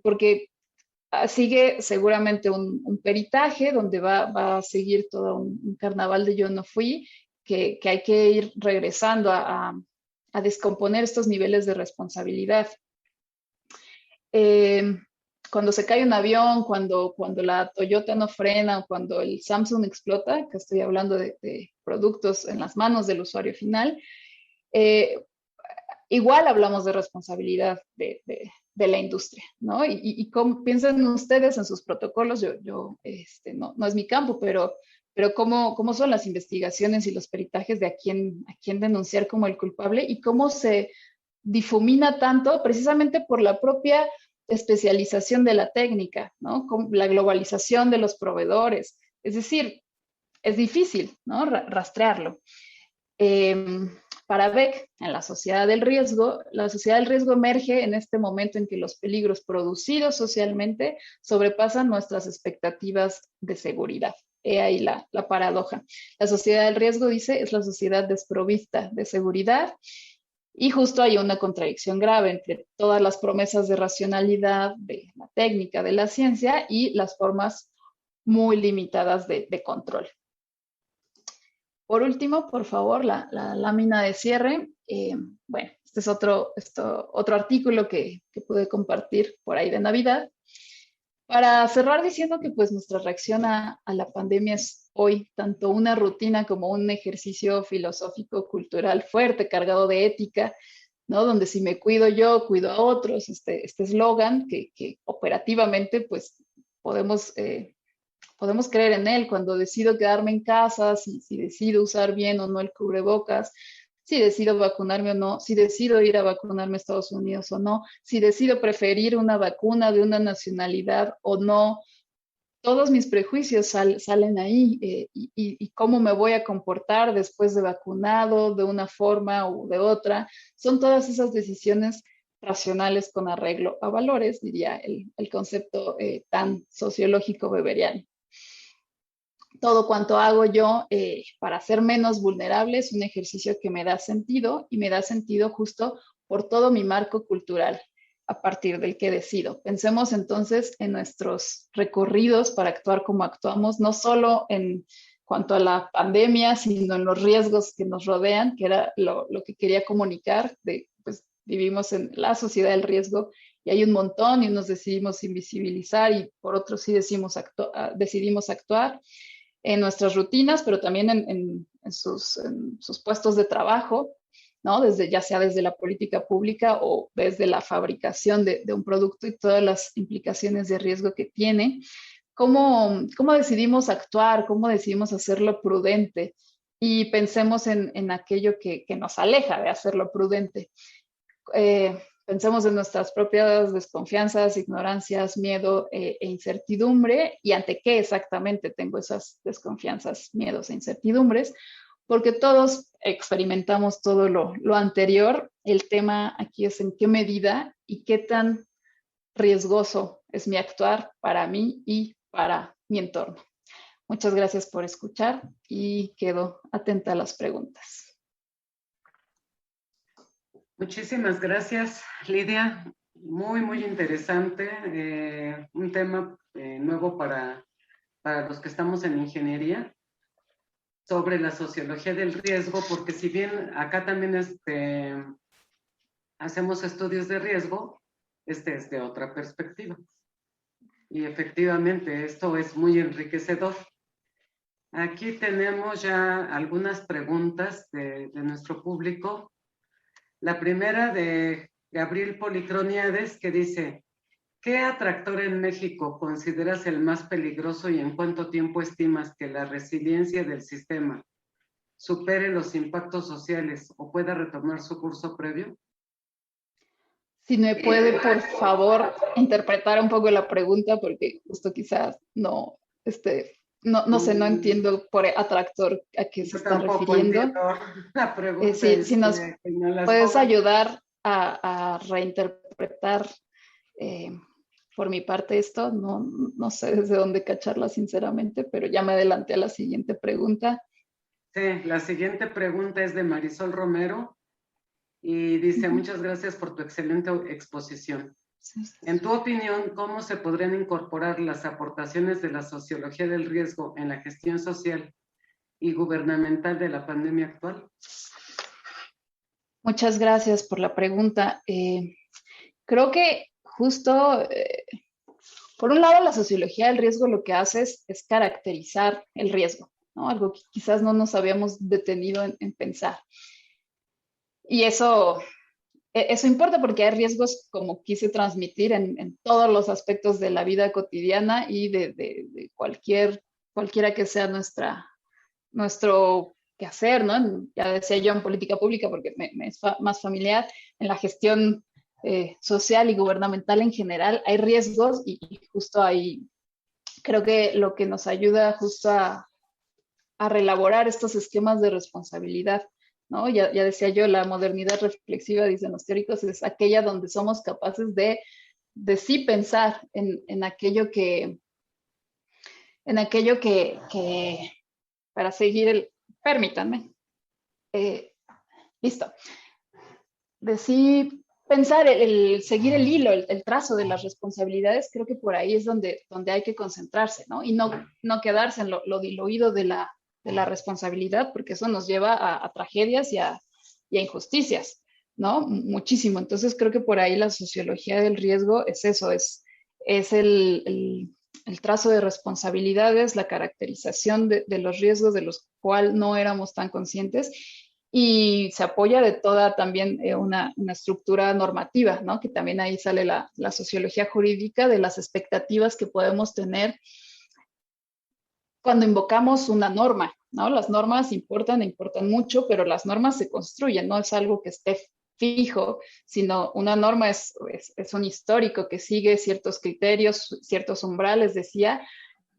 porque sigue seguramente un peritaje donde va a seguir todo un carnaval de yo no fui, que hay que ir regresando a descomponer estos niveles de responsabilidad. Cuando se cae un avión, cuando la Toyota no frena o cuando el Samsung explota, que estoy hablando de productos en las manos del usuario final, igual hablamos de responsabilidad de la industria, ¿no? Y cómo piensan ustedes en sus protocolos, no es mi campo, pero cómo son las investigaciones y los peritajes de a quién denunciar como el culpable y cómo se difumina tanto precisamente por la propia especialización de la técnica, ¿no? Con la globalización de los proveedores. Es decir, es difícil, ¿no? Rastrearlo. Para Beck, en la sociedad del riesgo emerge en este momento en que los peligros producidos socialmente sobrepasan nuestras expectativas de seguridad. He ahí la paradoja. La sociedad del riesgo, dice, es la sociedad desprovista de seguridad y justo hay una contradicción grave entre todas las promesas de racionalidad de la técnica, de la ciencia y las formas muy limitadas de control. Por último, por favor, la lámina de cierre. Bueno, este es otro artículo que pude compartir por ahí de Navidad. Para cerrar diciendo que pues nuestra reacción a la pandemia es hoy tanto una rutina como un ejercicio filosófico, cultural fuerte, cargado de ética, ¿no? Donde si me cuido yo, cuido a otros, este eslogan que operativamente pues podemos creer en él cuando decido quedarme en casa, si decido usar bien o no el cubrebocas, si decido vacunarme o no, si decido ir a vacunarme a Estados Unidos o no, si decido preferir una vacuna de una nacionalidad o no. Todos mis prejuicios salen ahí y cómo me voy a comportar después de vacunado, de una forma u de otra. Son todas esas decisiones racionales con arreglo a valores, diría el concepto tan sociológico weberiano. Todo cuanto hago yo para ser menos vulnerable es un ejercicio que me da sentido y me da sentido justo por todo mi marco cultural a partir del que decido. Pensemos entonces en nuestros recorridos para actuar como actuamos, no solo en cuanto a la pandemia, sino en los riesgos que nos rodean, que era lo que quería comunicar, pues vivimos en la sociedad del riesgo y hay un montón y nos decidimos invisibilizar y por otros sí decidimos actuar en nuestras rutinas, pero también en sus puestos de trabajo, ¿no? Ya sea desde la política pública o desde la fabricación de un producto y todas las implicaciones de riesgo que tiene. ¿Cómo decidimos actuar? ¿Cómo decidimos hacerlo prudente? Y pensemos en aquello que nos aleja de hacerlo prudente. Pensemos en nuestras propias desconfianzas, ignorancias, miedo e incertidumbre y ante qué exactamente tengo esas desconfianzas, miedos e incertidumbres, porque todos experimentamos todo lo anterior El tema aquí es en qué medida y qué tan riesgoso es mi actuar para mí y para mi entorno. Muchas gracias por escuchar y quedo atenta a las preguntas. Muchísimas gracias, Lidia. Muy, muy interesante. Un tema nuevo para los que estamos en ingeniería sobre la sociología del riesgo, porque si bien acá también hacemos estudios de riesgo, es de otra perspectiva. Y efectivamente, esto es muy enriquecedor. Aquí tenemos ya algunas preguntas de nuestro público. La primera de Gabriel Policroniades, que dice, ¿qué atractor en México consideras el más peligroso y en cuánto tiempo estimas que la resiliencia del sistema supere los impactos sociales o pueda retomar su curso previo? Si me puede, por favor, interpretar un poco la pregunta, porque justo quizás no, no sé, no entiendo por atractor a qué se Yo está tampoco refiriendo. entiendo la pregunta, Si nos que no las puedes pongan. ayudar a reinterpretar por mi parte esto, no sé desde dónde cacharla sinceramente, pero ya me adelanté a la siguiente pregunta. Sí, la siguiente pregunta es de Marisol Romero y dice, muchas gracias por tu excelente exposición. En tu opinión, ¿cómo se podrían incorporar las aportaciones de la sociología del riesgo en la gestión social y gubernamental de la pandemia actual? Muchas gracias por la pregunta. Creo que justo, por un lado, la sociología del riesgo lo que hace es caracterizar el riesgo, ¿no? Algo que quizás no nos habíamos detenido en pensar. Y eso importa porque hay riesgos, como quise transmitir, en todos los aspectos de la vida cotidiana y de cualquiera que sea nuestro quehacer, ¿no? Ya decía yo en política pública porque me es más familiar, en la gestión social y gubernamental en general hay riesgos y justo ahí creo que lo que nos ayuda justo a reelaborar estos esquemas de responsabilidad, ¿no? Ya decía yo, la modernidad reflexiva, dicen los teóricos, es aquella donde somos capaces de sí pensar en aquello que para seguir permítanme, listo, de sí pensar, seguir el hilo, el trazo de las responsabilidades, creo que por ahí es donde hay que concentrarse, ¿no? Y no quedarse en lo diluido de la responsabilidad, porque eso nos lleva a tragedias y a injusticias, ¿no? Muchísimo. Entonces creo que por ahí la sociología del riesgo es eso, es el trazo de responsabilidades, la caracterización de los riesgos de los cuales no éramos tan conscientes y se apoya de toda también una estructura normativa, ¿no? Que también ahí sale la sociología jurídica de las expectativas que podemos tener cuando invocamos una norma, ¿no? Las normas importan mucho, pero las normas se construyen, no es algo que esté fijo, sino una norma es un histórico que sigue ciertos criterios, ciertos umbrales, decía,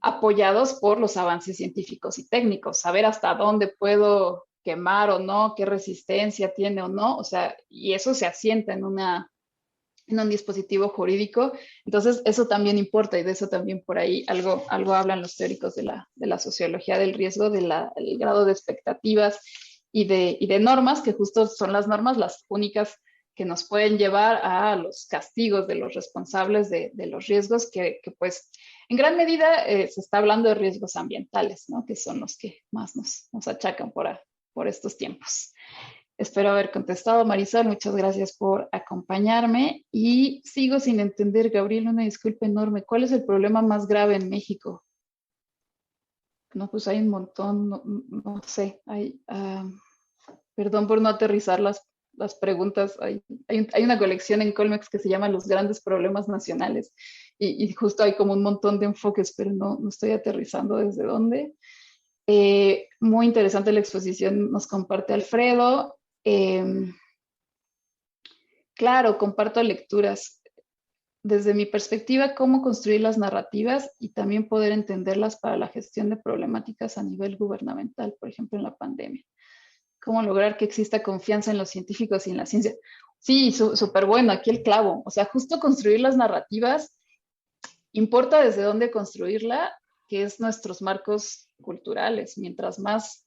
apoyados por los avances científicos y técnicos, saber hasta dónde puedo quemar o no, qué resistencia tiene o no, o sea, y eso se asienta en un dispositivo jurídico. Entonces, eso también importa y de eso también por ahí algo hablan los teóricos de la sociología del riesgo, del grado de expectativas y de normas, que justo son las normas las únicas que nos pueden llevar a los castigos de los responsables de los riesgos, que pues en gran medida se está hablando de riesgos ambientales, ¿no? Que son los que más nos achacan por estos tiempos. Espero haber contestado, Marisol. Muchas gracias por acompañarme. Y sigo sin entender, Gabriel, una disculpa enorme. ¿Cuál es el problema más grave en México? No, pues hay un montón, no sé. Perdón por no aterrizar las preguntas. Hay una colección en Colmex que se llama Los grandes problemas nacionales. Y justo hay como un montón de enfoques, pero no estoy aterrizando desde dónde. Muy interesante la exposición, nos comparte Alfredo. Claro, comparto lecturas. Desde mi perspectiva, cómo construir las narrativas y también poder entenderlas para la gestión de problemáticas a nivel gubernamental, por ejemplo, en la pandemia. ¿Cómo lograr que exista confianza en los científicos y en la ciencia? Sí, súper bueno, aquí el clavo. O sea, justo construir las narrativas, importa desde dónde construirla, que es nuestros marcos culturales. Mientras más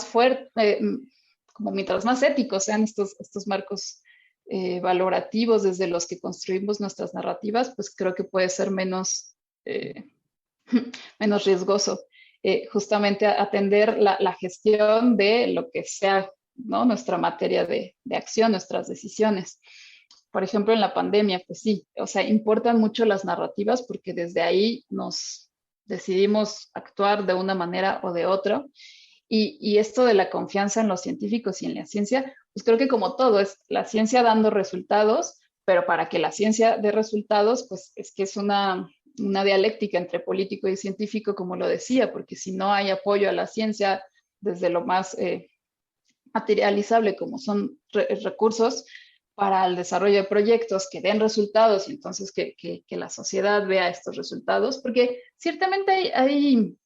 fuerte, como mientras más éticos sean estos marcos valorativos desde los que construimos nuestras narrativas, pues creo que puede ser eh, menos riesgoso. Justamente atender la gestión de lo que sea, ¿no? Nuestra materia de acción, nuestras decisiones. Por ejemplo, en la pandemia, pues sí, o sea, importan mucho las narrativas porque desde ahí nos decidimos actuar de una manera o de otra. Y esto de la confianza en los científicos y en la ciencia, pues creo que como todo, es la ciencia dando resultados, pero para que la ciencia dé resultados, pues es que es una dialéctica entre político y científico, como lo decía, porque si no hay apoyo a la ciencia desde lo más materializable, como son recursos para el desarrollo de proyectos que den resultados y entonces que la sociedad vea estos resultados, porque ciertamente hay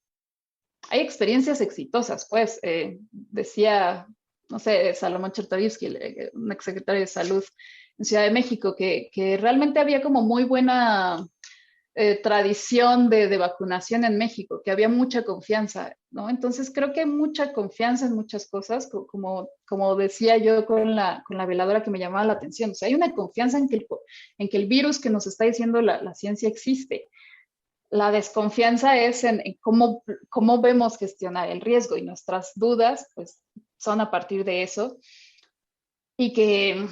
experiencias exitosas, pues, decía, no sé, Salomón Chertorivsky, un exsecretario de Salud en Ciudad de México, que realmente había como muy buena tradición de vacunación en México, que había mucha confianza, ¿no? Entonces creo que hay mucha confianza en muchas cosas, como decía yo con la veladora que me llamaba la atención. O sea, hay una confianza en que el virus que nos está diciendo la ciencia existe. La desconfianza es en cómo vemos gestionar el riesgo y nuestras dudas, pues, son a partir de eso y que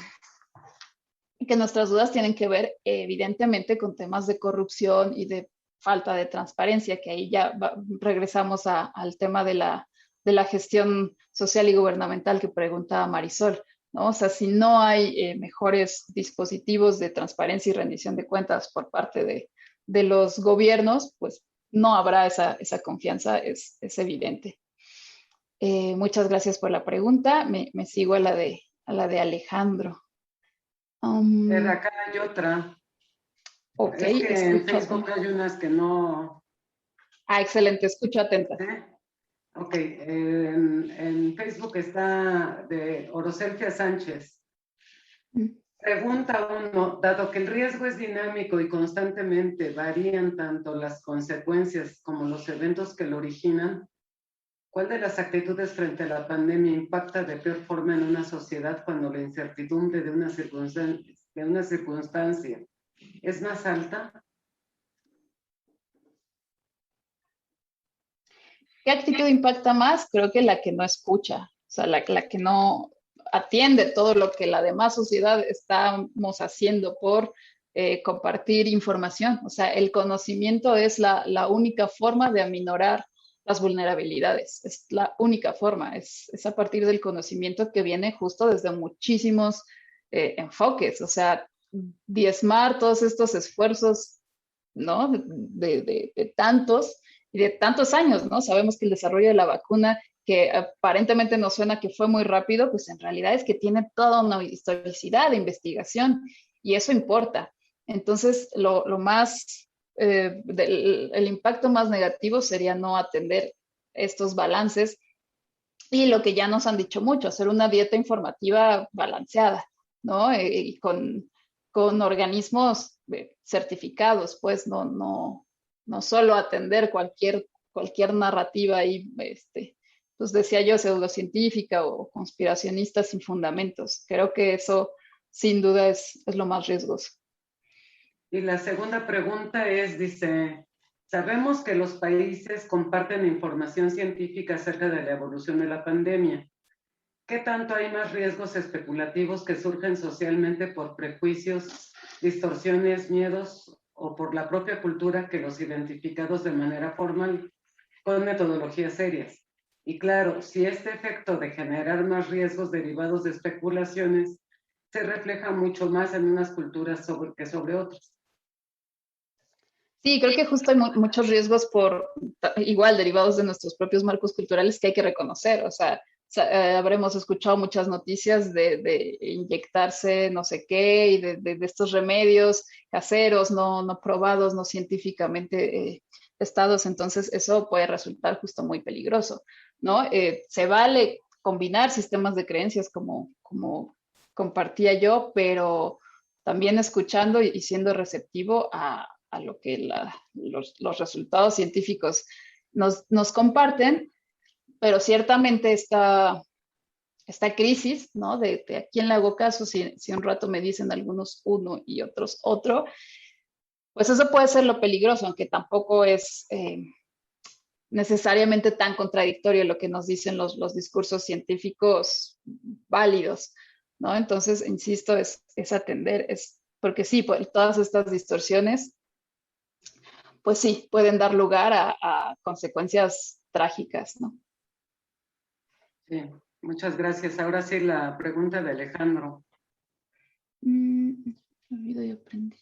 nuestras dudas tienen que ver evidentemente con temas de corrupción y de falta de transparencia, que ahí ya regresamos al tema de la gestión social y gubernamental que preguntaba Marisol, ¿no? O sea, si no hay mejores dispositivos de transparencia y rendición de cuentas por parte de los gobiernos, pues no habrá esa confianza, es evidente. Muchas gracias por la pregunta. Me sigo a la de Alejandro. Pero acá hay otra. Ok, Es que en escucho Facebook atenta. hay unas que no. Ah, excelente, escucho atenta. ¿Eh? Ok, en Facebook está de Oroselfia Sánchez. Mm. Pregunta uno, dado que el riesgo es dinámico y constantemente varían tanto las consecuencias como los eventos que lo originan, ¿cuál de las actitudes frente a la pandemia impacta de peor forma en una sociedad cuando la incertidumbre de una circunstancia es más alta? ¿Qué actitud impacta más? Creo que la que no escucha, o sea, la que no atiende todo lo que la demás sociedad estamos haciendo por compartir información. O sea, el conocimiento es la única forma de aminorar las vulnerabilidades. Es la única forma. Es a partir del conocimiento que viene justo desde muchísimos enfoques. O sea, diezmar todos estos esfuerzos, ¿no? De tantos y de tantos años, ¿no? Sabemos que el desarrollo de la vacuna, que aparentemente nos suena que fue muy rápido, pues en realidad es que tiene toda una historicidad de investigación y eso importa. Entonces, lo más, el impacto más negativo sería no atender estos balances y lo que ya nos han dicho mucho, hacer una dieta informativa balanceada, ¿no? Y con organismos certificados, pues no solo atender cualquier narrativa ahí, pues decía yo, pseudocientífica o conspiracionista sin fundamentos. Creo que eso sin duda es lo más riesgoso. Y la segunda pregunta es, dice, sabemos que los países comparten información científica acerca de la evolución de la pandemia. ¿Qué tanto hay más riesgos especulativos que surgen socialmente por prejuicios, distorsiones, miedos o por la propia cultura que los identificados de manera formal con metodologías serias? Y claro, si este efecto de generar más riesgos derivados de especulaciones se refleja mucho más en unas culturas que sobre otras. Sí, creo que justo hay muchos riesgos igual derivados de nuestros propios marcos culturales que hay que reconocer. O sea, habremos escuchado muchas noticias de inyectarse no sé qué y de estos remedios caseros, no probados, no científicamente testados. Entonces, eso puede resultar justo muy peligroso, ¿no? Se vale combinar sistemas de creencias como compartía yo, pero también escuchando y siendo receptivo a lo que los resultados científicos nos comparten, pero ciertamente esta crisis, ¿no? De a quién le hago caso si un rato me dicen algunos uno y otros otro, pues eso puede ser lo peligroso, aunque tampoco es necesariamente tan contradictorio lo que nos dicen los discursos científicos válidos, ¿no? Entonces, insisto, es atender, porque sí, pues, todas estas distorsiones, pues sí, pueden dar lugar a consecuencias trágicas, ¿no? Sí, muchas gracias. Ahora sí, la pregunta de Alejandro. Vivido y aprendido.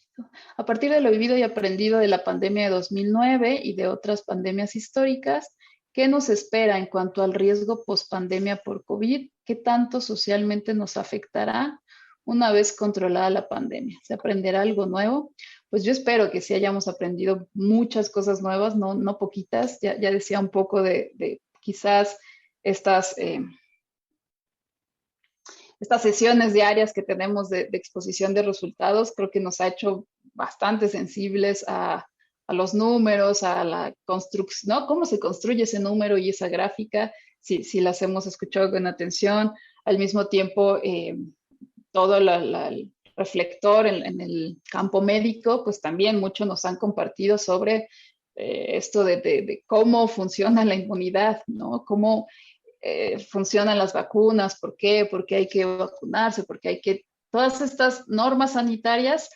A partir de lo vivido y aprendido de la pandemia de 2009 y de otras pandemias históricas, ¿qué nos espera en cuanto al riesgo pospandemia por COVID? ¿Qué tanto socialmente nos afectará una vez controlada la pandemia? ¿Se aprenderá algo nuevo? Pues yo espero que sí hayamos aprendido muchas cosas nuevas, no poquitas. Ya decía un poco de quizás estas estas sesiones diarias que tenemos de exposición de resultados, creo que nos ha hecho bastante sensibles a los números, a la construcción, ¿no? Cómo se construye ese número y esa gráfica, si las hemos escuchado con atención. Al mismo tiempo, todo el reflector en el campo médico, pues también mucho nos han compartido sobre esto de cómo funciona la inmunidad, ¿no? Cómo funcionan las vacunas, ¿por qué? ¿Por qué hay que vacunarse? ¿Por qué hay que... Todas estas normas sanitarias,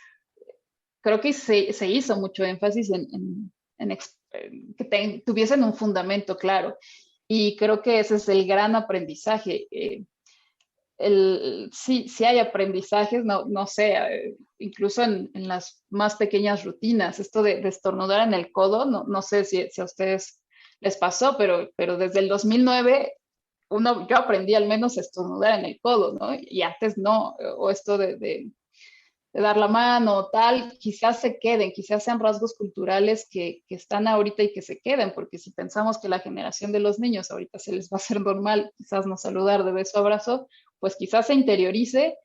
creo que se hizo mucho énfasis en que tuviesen un fundamento claro. Y creo que ese es el gran aprendizaje. Sí hay aprendizajes, no sé, incluso en las más pequeñas rutinas, esto de estornudar en el codo, no sé si a ustedes les pasó, pero desde el 2009 yo aprendí al menos a estornudar en el codo, ¿no? Y antes no, o esto de dar la mano o tal, quizás se queden, quizás sean rasgos culturales que están ahorita y que se queden, porque si pensamos que la generación de los niños ahorita se les va a hacer normal, quizás no saludar de beso a abrazo, pues quizás se interiorice,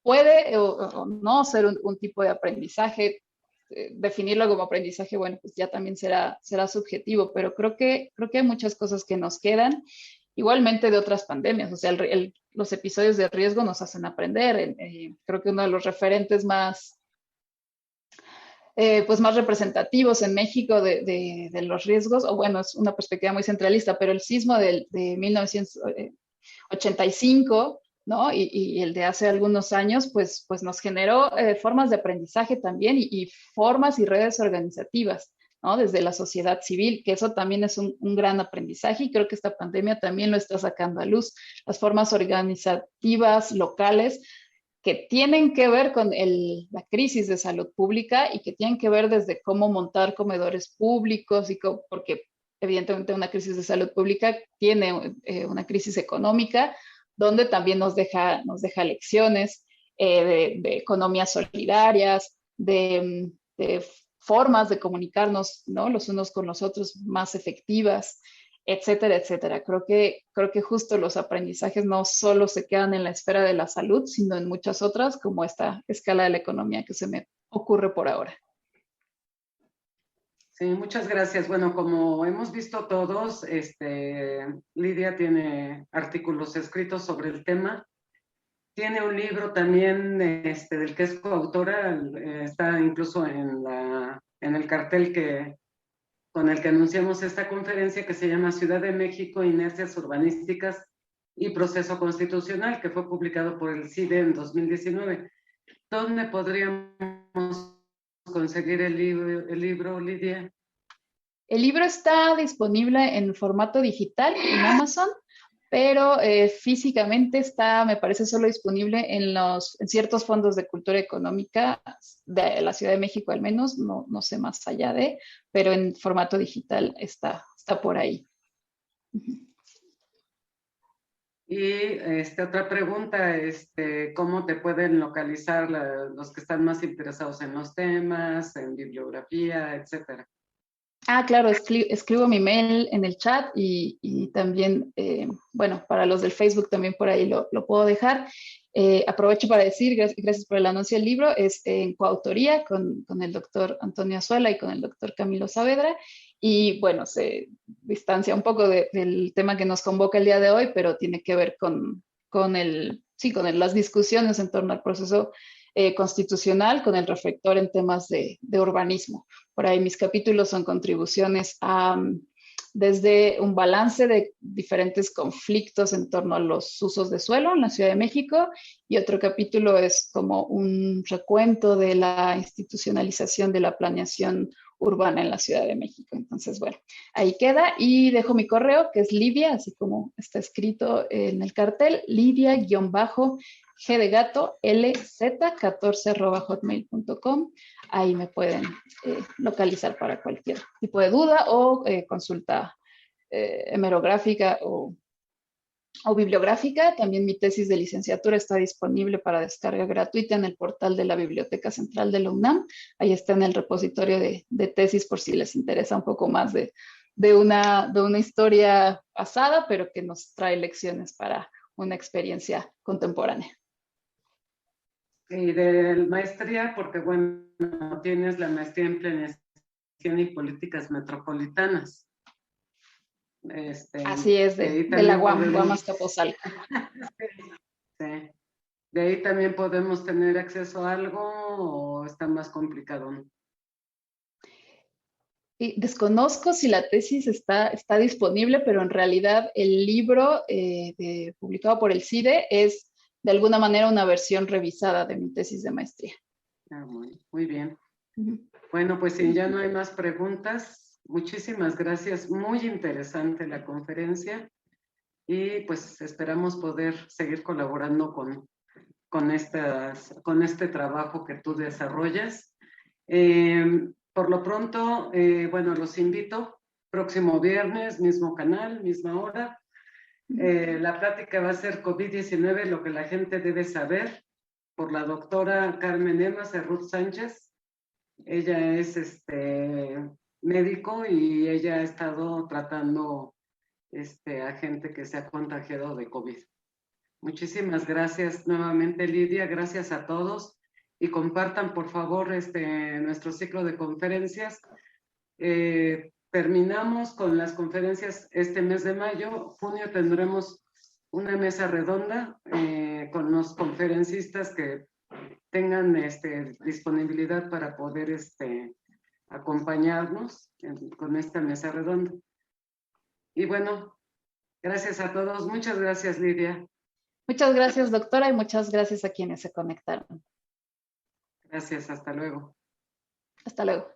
puede o no ser un tipo de aprendizaje. Definirlo como aprendizaje, bueno, pues ya también será subjetivo, pero creo que hay muchas cosas que nos quedan, igualmente de otras pandemias, o sea, los episodios de riesgo nos hacen aprender. Creo que uno de los referentes pues más representativos en México de los riesgos, o bueno, es una perspectiva muy centralista, pero el sismo de 1985, ¿no? Y el de hace algunos años, pues nos generó formas de aprendizaje también y formas y redes organizativas, ¿no? Desde la sociedad civil, que eso también es un gran aprendizaje y creo que esta pandemia también lo está sacando a luz. Las formas organizativas locales que tienen que ver con la crisis de salud pública y que tienen que ver desde cómo montar comedores públicos porque evidentemente una crisis de salud pública tiene una crisis económica donde también nos deja lecciones de economías solidarias, de formas de comunicarnos, ¿no? Los unos con los otros más efectivas, etcétera, etcétera. Creo que justo los aprendizajes no solo se quedan en la esfera de la salud, sino en muchas otras, como esta escala de la economía que se me ocurre por ahora. Sí, muchas gracias. Bueno, como hemos visto todos, Lidia tiene artículos escritos sobre el tema. Tiene un libro también del que es coautora, está incluso en el cartel con el que anunciamos esta conferencia, que se llama Ciudad de México, Inercias Urbanísticas y Proceso Constitucional, que fue publicado por el CIDE en 2019. ¿Dónde podríamos conseguir el libro, Lidia? El libro está disponible en formato digital en Amazon, pero físicamente está, me parece, solo disponible en ciertos fondos de cultura económica de la Ciudad de México al menos, no sé más allá pero en formato digital está por ahí. Y otra pregunta, ¿cómo te pueden localizar los que están más interesados en los temas, en bibliografía, etcétera? Ah, claro, escribo mi mail en el chat y también, bueno, para los del Facebook también por ahí lo puedo dejar. Aprovecho para decir, gracias por el anuncio del libro, es en coautoría con el doctor Antonio Azuela y con el doctor Camilo Saavedra. Y bueno, se distancia un poco del tema que nos convoca el día de hoy, pero tiene que ver con las discusiones en torno al proceso constitucional, con el reflector en temas de urbanismo. Por ahí mis capítulos son contribuciones desde un balance de diferentes conflictos en torno a los usos de suelo en la Ciudad de México, y otro capítulo es como un recuento de la institucionalización de la planeación urbana en la Ciudad de México. Entonces, bueno, ahí queda, y dejo mi correo, que es Lidia, así como está escrito en el cartel, Lidia-G de gato, LZ14@hotmail.com. Ahí me pueden localizar para cualquier tipo de duda o consulta hemerográfica o bibliográfica. También mi tesis de licenciatura está disponible para descarga gratuita en el portal de la Biblioteca Central de la UNAM. Ahí está en el repositorio de tesis por si les interesa un poco más de una historia pasada, pero que nos trae lecciones para una experiencia contemporánea. Y de maestría, porque bueno, tienes la maestría en planeación y políticas metropolitanas. Así es, de la UAM, UAM Azcapotzalco. Sí. ¿De ahí también podemos tener acceso a algo o está más complicado, no? Y desconozco si la tesis está disponible, pero en realidad el libro publicado por el CIDE es de alguna manera una versión revisada de mi tesis de maestría. Ah, muy bien. Bueno, pues si ya no hay más preguntas, muchísimas gracias. Muy interesante la conferencia y pues esperamos poder seguir colaborando con este trabajo que tú desarrollas. Por lo pronto, bueno, los invito, próximo viernes, mismo canal, misma hora. La plática va a ser COVID-19, lo que la gente debe saber, por la doctora Carmen Emas Ruth Sánchez. Ella es médico y ella ha estado tratando a gente que se ha contagiado de COVID. Muchísimas gracias nuevamente, Lidia. Gracias a todos. Y compartan, por favor, nuestro ciclo de conferencias. Terminamos con las conferencias este mes de mayo. Junio tendremos una mesa redonda con los conferencistas que tengan disponibilidad para poder acompañarnos con esta mesa redonda. Y bueno, gracias a todos. Muchas gracias, Lidia. Muchas gracias, doctora, y muchas gracias a quienes se conectaron. Gracias, hasta luego. Hasta luego.